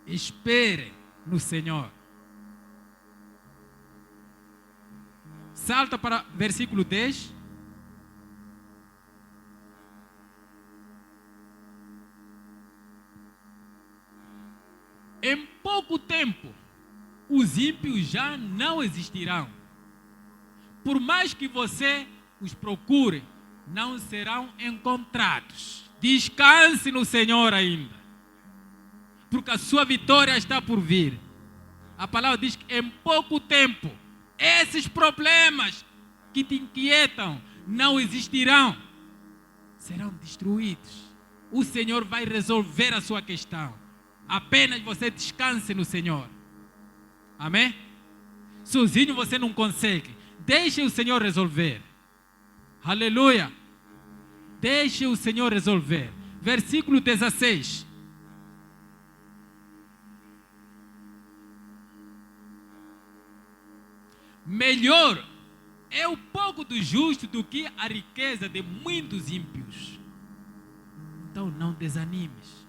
Espere no Senhor. Salta para versículo 10. Em pouco tempo, os ímpios já não existirão. Por mais que você os procure, não serão encontrados. Descanse no Senhor ainda, porque a sua vitória está por vir. A palavra diz que em pouco tempo, esses problemas que te inquietam não existirão, serão destruídos. O Senhor vai resolver a sua questão. Apenas você descanse no Senhor. Amém? Sozinho você não consegue. Deixe o Senhor resolver. Aleluia. Deixe o Senhor resolver. Versículo 16. Melhor é o pouco do justo do que a riqueza de muitos ímpios. Então não desanimes.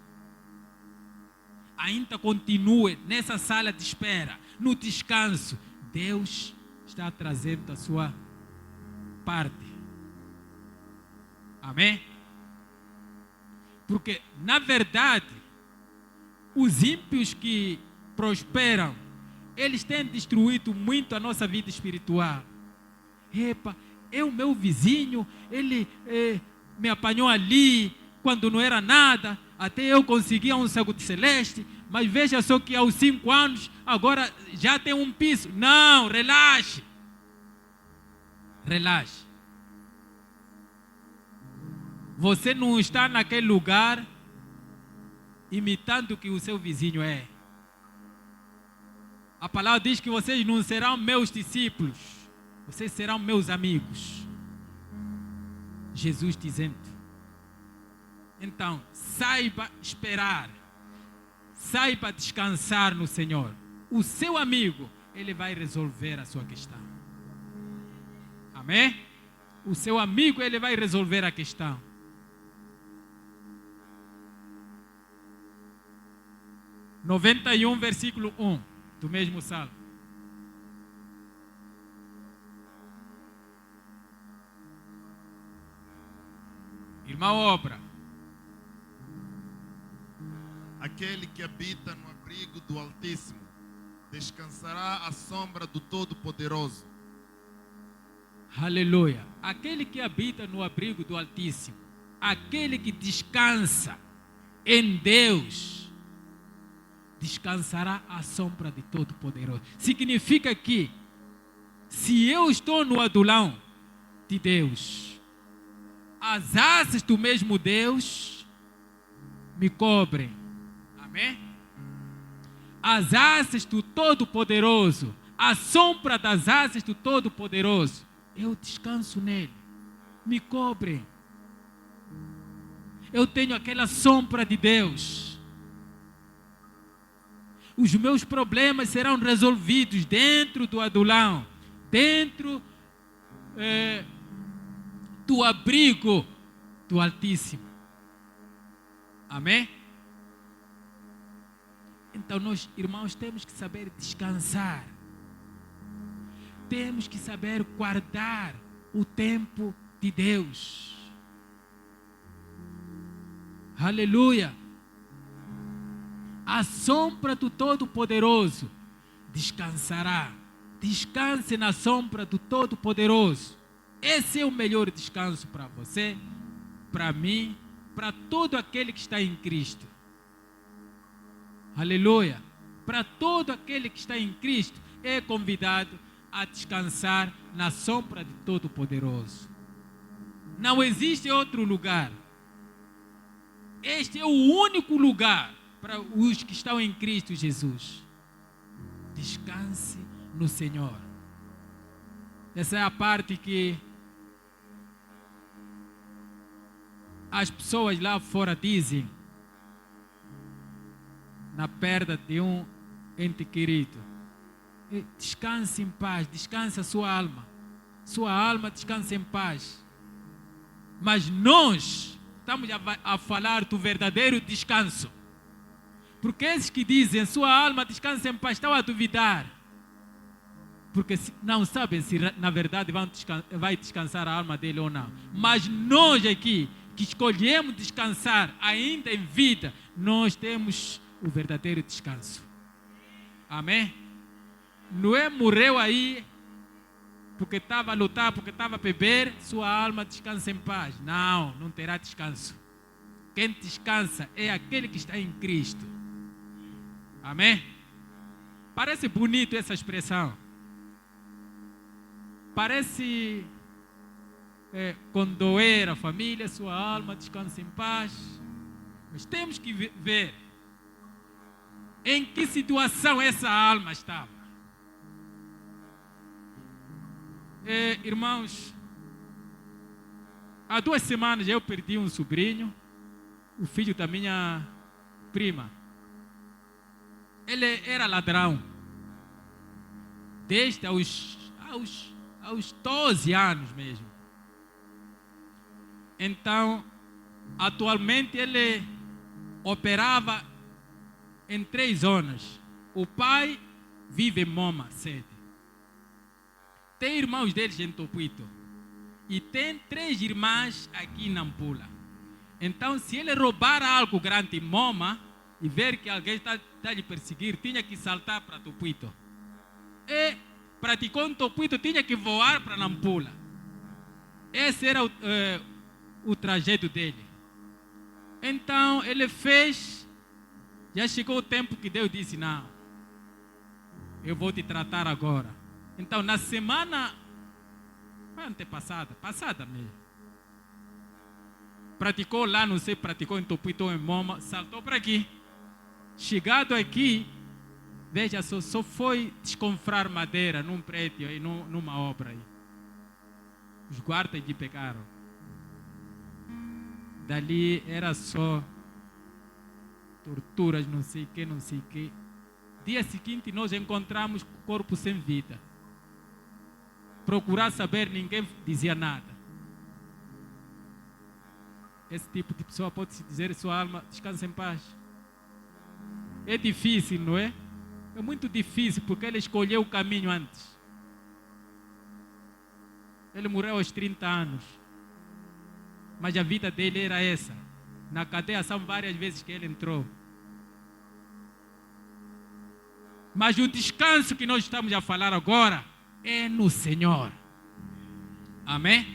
Ainda continue nessa sala de espera, no descanso. Deus está trazendo a sua parte. Amém? Porque, na verdade, os ímpios que prosperam, eles têm destruído muito a nossa vida espiritual. Epa, o meu vizinho, ele me apanhou ali, quando não era nada, até eu conseguia um segundo celeste, mas veja só que aos 5 anos, agora já tem um piso. Não, relaxe. Relaxe. Você não está naquele lugar imitando o que o seu vizinho é. A palavra diz que vocês não serão meus discípulos, vocês serão meus amigos. Jesus dizendo. Então, saiba esperar, saiba descansar no Senhor. O seu amigo, ele vai resolver a sua questão. Amém? O seu amigo, ele vai resolver a questão. (91) versículo 1 do mesmo salmo. Irmão Obra. Aquele que habita no abrigo do Altíssimo descansará à sombra do Todo-Poderoso. Aleluia. Aquele que habita no abrigo do Altíssimo, aquele que descansa em Deus, descansará à sombra de Todo-Poderoso. Significa que, se eu estou no adulão de Deus, as asas do mesmo Deus me cobrem. Amém? As asas do Todo-Poderoso, a sombra das asas do Todo-Poderoso, eu descanso nele, me cobrem. Eu tenho aquela sombra de Deus. Os meus problemas serão resolvidos dentro do adulão, dentro do abrigo do Altíssimo. Amém? Então nós, irmãos, temos que saber descansar. Temos que saber guardar o tempo de Deus. Aleluia. A sombra do Todo-Poderoso descansará. Descanse na sombra do Todo-Poderoso. Esse é o melhor descanso para você, para mim, para todo aquele que está em Cristo. Aleluia. Para todo aquele que está em Cristo é convidado a descansar na sombra de Todo-Poderoso. Não existe outro lugar. Este é o único lugar para os que estão em Cristo Jesus. Descanse no Senhor. Essa é a parte que as pessoas lá fora dizem na perda de um ente querido. Descanse em paz, descanse a sua alma. Sua alma descanse em paz. Mas nós estamos a falar do verdadeiro descanso. Porque esses que dizem sua alma descansa em paz estão a duvidar. Porque não sabem se na verdade vai descansar a alma dele ou não. Mas nós aqui, que escolhemos descansar ainda em vida, nós temos o verdadeiro descanso. Amém? Noé morreu aí porque estava a lutar, porque estava a beber, sua alma descansa em paz. Não, não terá descanso. Quem descansa é aquele que está em Cristo. Amém? Parece bonito essa expressão. Parece condoer a família, sua alma descansa em paz. Mas temos que ver em que situação essa alma estava. Irmãos, há 2 semanas eu perdi um sobrinho, o filho da minha prima. Ele era ladrão, desde aos 12 anos mesmo. Então, atualmente ele operava em 3 zonas. O pai vive em Moma, 7. Tem irmãos deles em Topuito. E tem 3 irmãs aqui em Nampula. Então, se ele roubar algo grande em Moma e ver que alguém está lhe perseguir, tinha que saltar para Topuito. e praticou um topuito, tinha que voar para Nampula. Esse era o trajeto dele. Então ele fez, já chegou o tempo que Deus disse, não, eu vou te tratar agora. Então na semana, passada mesmo, praticou lá, não sei, praticou em Topuito, em Moma, saltou para aqui. Chegado aqui, veja só foi desconfrar madeira num prédio, aí, numa obra aí. Os guardas lhe pegaram. Dali era só torturas, não sei o que. Dia seguinte nós encontramos o corpo sem vida. Procurar saber, ninguém dizia nada. Esse tipo de pessoa pode se dizer, sua alma descansa em paz. É difícil, não é? É muito difícil, porque ele escolheu o caminho antes. Ele morreu aos 30 anos. Mas a vida dele era essa. Na cadeia são várias vezes que ele entrou. Mas o descanso que nós estamos a falar agora é no Senhor. Amém?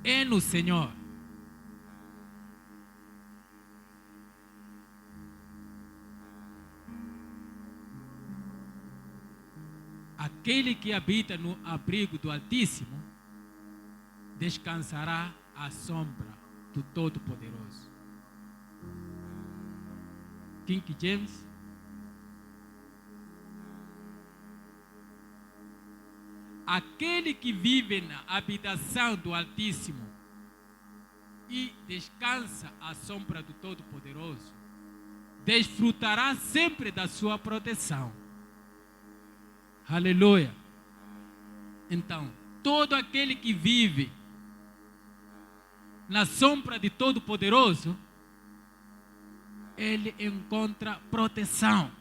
É no Senhor. Aquele que habita no abrigo do Altíssimo descansará à sombra do Todo-Poderoso. King James. Aquele que vive na habitação do Altíssimo e descansa à sombra do Todo-Poderoso desfrutará sempre da sua proteção. Aleluia. Então, todo aquele que vive na sombra de Todo-Poderoso, ele encontra proteção.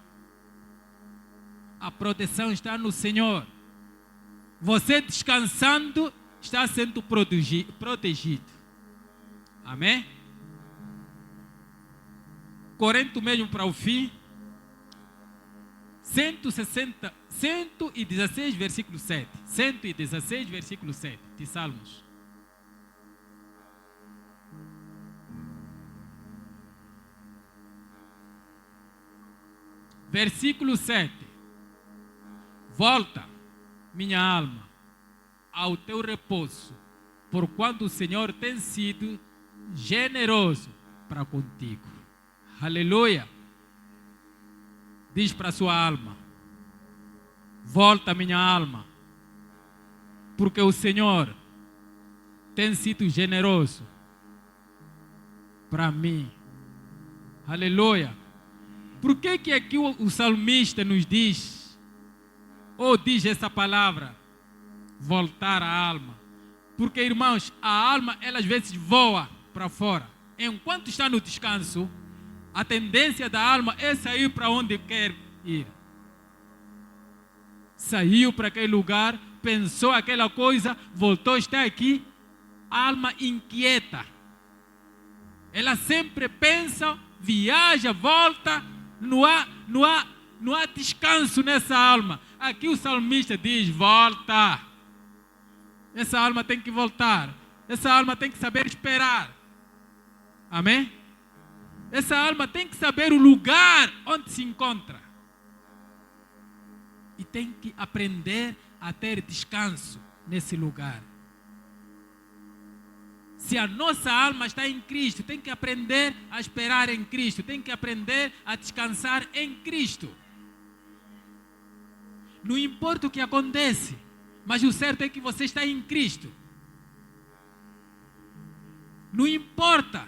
A proteção está no Senhor. Você descansando está sendo protegido. Amém? Correndo mesmo para o fim. 116, versículo 7. 116, versículo 7 de Salmos. Versículo 7. Volta, minha alma, ao teu repouso, porquanto o Senhor tem sido generoso para contigo. Aleluia. Diz para a sua alma: volta, minha alma, porque o Senhor tem sido generoso para mim. Aleluia. Por que aqui o salmista nos diz, ou diz essa palavra, voltar a alma? Porque, irmãos, a alma, ela às vezes voa para fora. Enquanto está no descanso, a tendência da alma é sair para onde quer ir. Saiu para aquele lugar, pensou aquela coisa, voltou, está aqui. A alma inquieta. Ela sempre pensa, viaja, volta. Não há descanso nessa alma. Aqui o salmista diz: volta. Essa alma tem que voltar. Essa alma tem que saber esperar. Amém? Essa alma tem que saber o lugar onde se encontra. E tem que aprender a ter descanso nesse lugar. Se a nossa alma está em Cristo, tem que aprender a esperar em Cristo. Tem que aprender a descansar em Cristo. Não importa o que acontece, mas o certo é que você está em Cristo. Não importa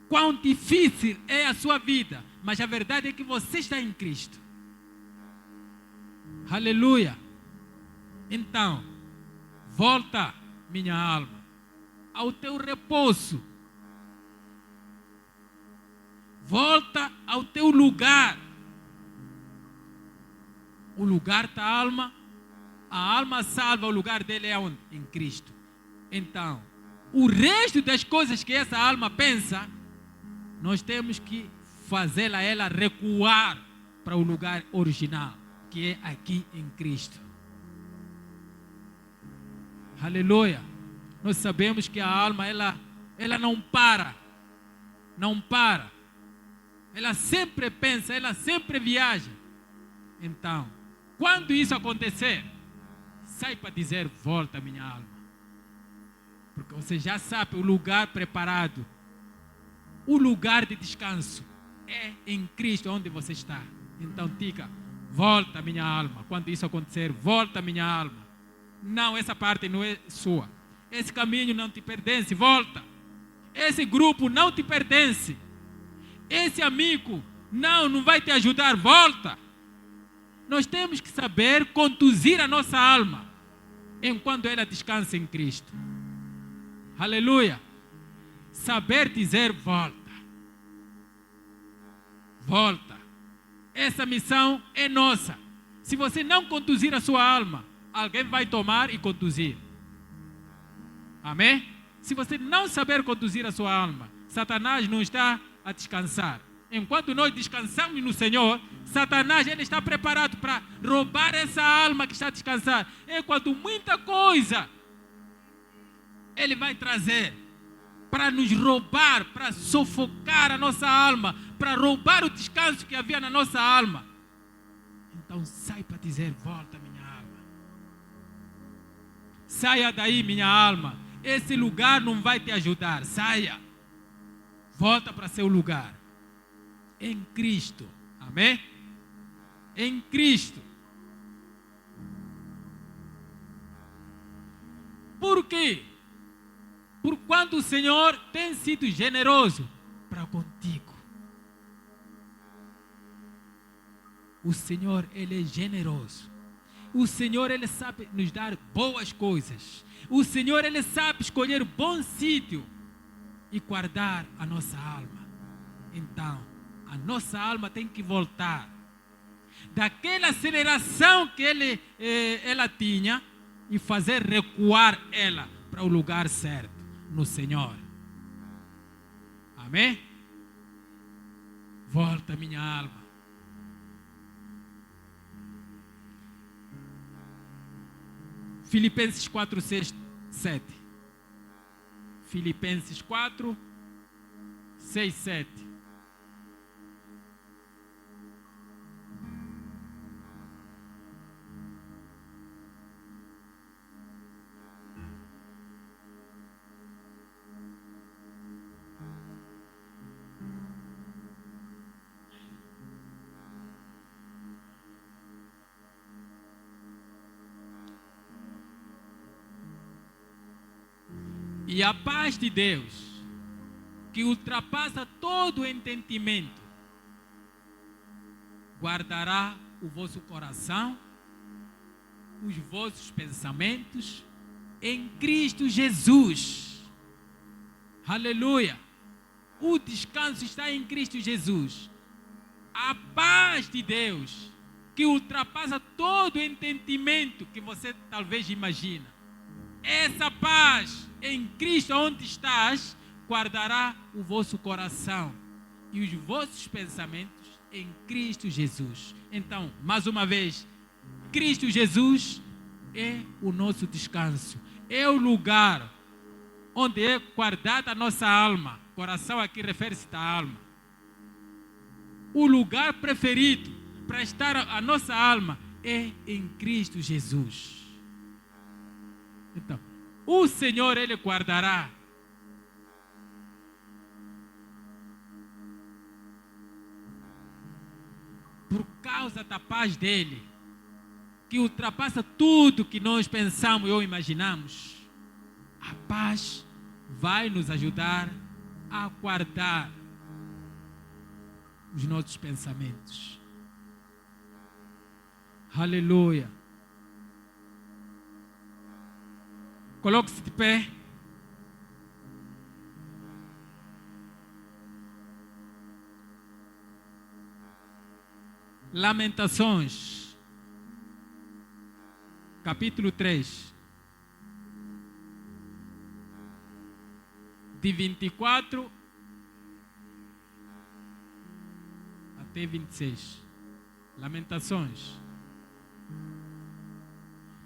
quão difícil é a sua vida, mas a verdade é que você está em Cristo. Aleluia. Então, volta, minha alma, ao teu repouso. Volta ao teu lugar. O lugar da alma, a alma salva, o lugar dele é onde? Em Cristo. Então, o resto das coisas que essa alma pensa, nós temos que fazê-la ela recuar para o lugar original, que é aqui em Cristo. Aleluia. Nós sabemos que a alma, ela não para. Não para. Ela sempre pensa, ela sempre viaja. Então, quando isso acontecer, saiba dizer: volta, minha alma. Porque você já sabe o lugar preparado. O lugar de descanso é em Cristo, onde você está. Então diga: volta, minha alma. Quando isso acontecer, volta, minha alma. Não, essa parte não é sua. Esse caminho não te pertence, volta. Esse grupo não te pertence. Esse amigo não vai te ajudar, volta. Nós temos que saber conduzir a nossa alma enquanto ela descansa em Cristo. Aleluia. Saber dizer: volta. Volta. Essa missão é nossa. Se você não conduzir a sua alma, alguém vai tomar e conduzir. Amém? Se você não saber conduzir a sua alma, Satanás não está a descansar. Enquanto nós descansamos no Senhor, Satanás ele está preparado para roubar essa alma que está a descansar. Enquanto muita coisa ele vai trazer para nos roubar, para sufocar a nossa alma, para roubar o descanso que havia na nossa alma. Então saiba dizer: volta, minha alma. Saia daí, minha alma. Esse lugar não vai te ajudar. Saia. Volta para seu lugar. Em Cristo. Amém? Em Cristo. Por quê? Por quanto o Senhor tem sido generoso para contigo. O Senhor, Ele é generoso. O Senhor, Ele sabe nos dar boas coisas. O Senhor, Ele sabe escolher bom sítio e guardar a nossa alma. Então, a nossa alma tem que voltar daquela aceleração que ela tinha e fazer recuar ela para o lugar certo, no Senhor. Amém? Volta, minha alma. Filipenses 4, 6, 7. Filipenses 4, 6, 7. E a paz de Deus, que ultrapassa todo entendimento, guardará o vosso coração, os vossos pensamentos em Cristo Jesus. Aleluia! O descanso está em Cristo Jesus. A paz de Deus, que ultrapassa todo entendimento que você talvez imagina. Essa paz em Cristo onde estás, guardará o vosso coração e os vossos pensamentos em Cristo Jesus. Então, mais uma vez, Cristo Jesus é o nosso descanso. É o lugar onde é guardada a nossa alma. Coração aqui refere-se à alma. O lugar preferido para estar a nossa alma é em Cristo Jesus. Então, o Senhor, Ele guardará. Por causa da paz dEle, que ultrapassa tudo que nós pensamos ou imaginamos, a paz vai nos ajudar a guardar os nossos pensamentos. Aleluia. Coloque-se de pé. Lamentações, capítulo 3, de 24 até 26. Lamentações.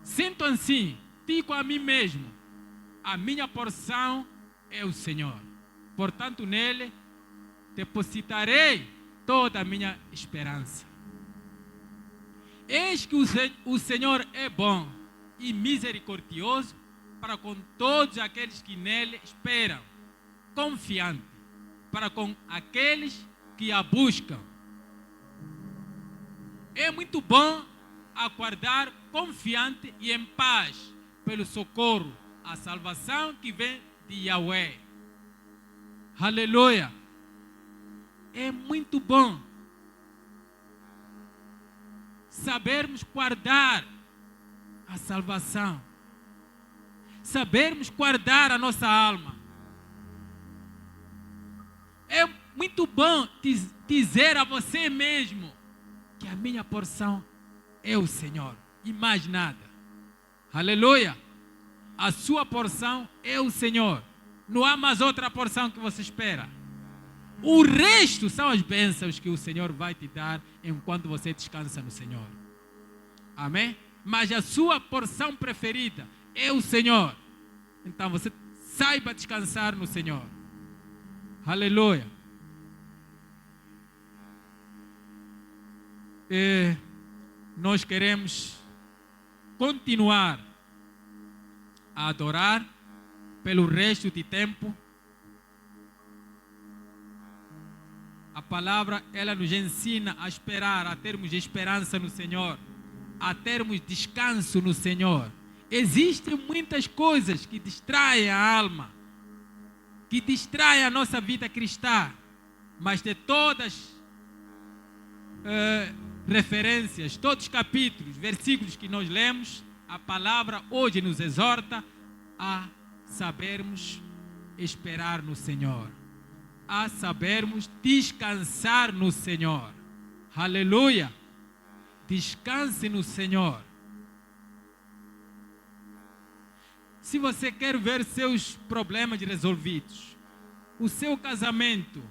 Sinto assim digo a mim mesmo: a minha porção é o Senhor. Portanto, nele depositarei toda a minha esperança. Eis que o Senhor é bom e misericordioso para com todos aqueles que nele esperam, confiante para com aqueles que a buscam. É muito bom aguardar confiante e em paz pelo socorro, a salvação que vem de Yahweh. Aleluia! É muito bom sabermos guardar a salvação, sabermos guardar a nossa alma. É muito bom dizer a você mesmo que a minha porção é o Senhor e mais nada. Aleluia! A sua porção é o Senhor. Não há mais outra porção que você espera. O resto são as bênçãos que o Senhor vai te dar enquanto você descansa no Senhor. Amém? Mas a sua porção preferida é o Senhor. Então você saiba descansar no Senhor. Aleluia. Nós queremos continuar a adorar pelo resto de tempo. A palavra, ela nos ensina a esperar, a termos esperança no Senhor, a termos descanso no Senhor. Existem muitas coisas que distraem a alma, que distraem a nossa vida cristã, mas de todas referências, todos os capítulos, versículos que nós lemos, a palavra hoje nos exorta a sabermos esperar no Senhor, a sabermos descansar no Senhor. Aleluia! Descanse no Senhor. Se você quer ver seus problemas resolvidos, o seu casamento,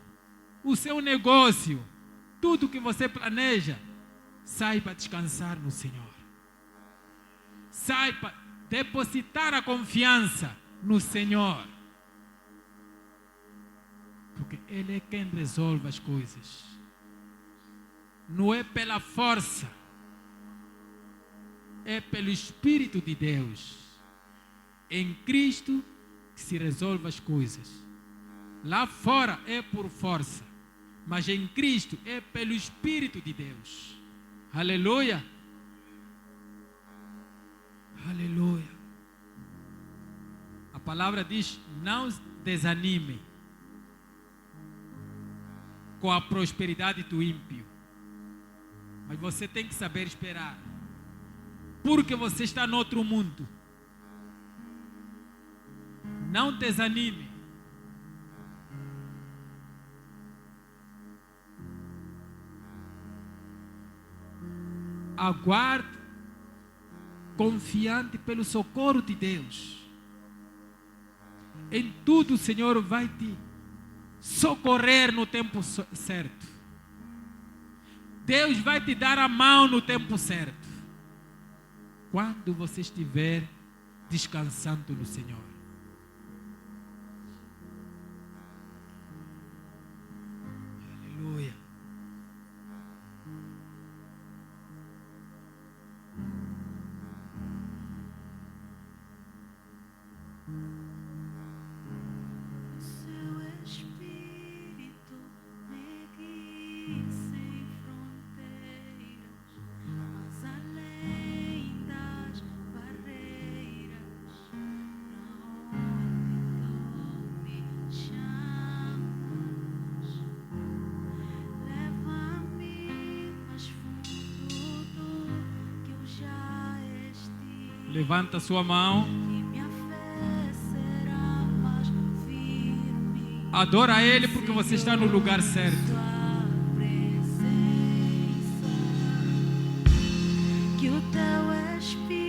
o seu negócio, tudo que você planeja, saiba descansar no Senhor. Saiba depositar a confiança no Senhor. Porque Ele é quem resolve as coisas. Não é pela força, é pelo Espírito de Deus. Em Cristo que se resolve as coisas. Lá fora é por força, mas em Cristo é pelo Espírito de Deus. Aleluia! Aleluia! A palavra diz: não desanime com a prosperidade do ímpio. Mas você tem que saber esperar, porque você está no outro mundo. Não desanime. Aguarde, confiante pelo socorro de Deus. Em tudo o Senhor vai te socorrer no tempo certo. Deus vai te dar a mão no tempo certo. Quando você estiver descansando no Senhor. Aleluia. Levanta sua mão. Adora Ele porque você está no lugar certo. Que o teu Espírito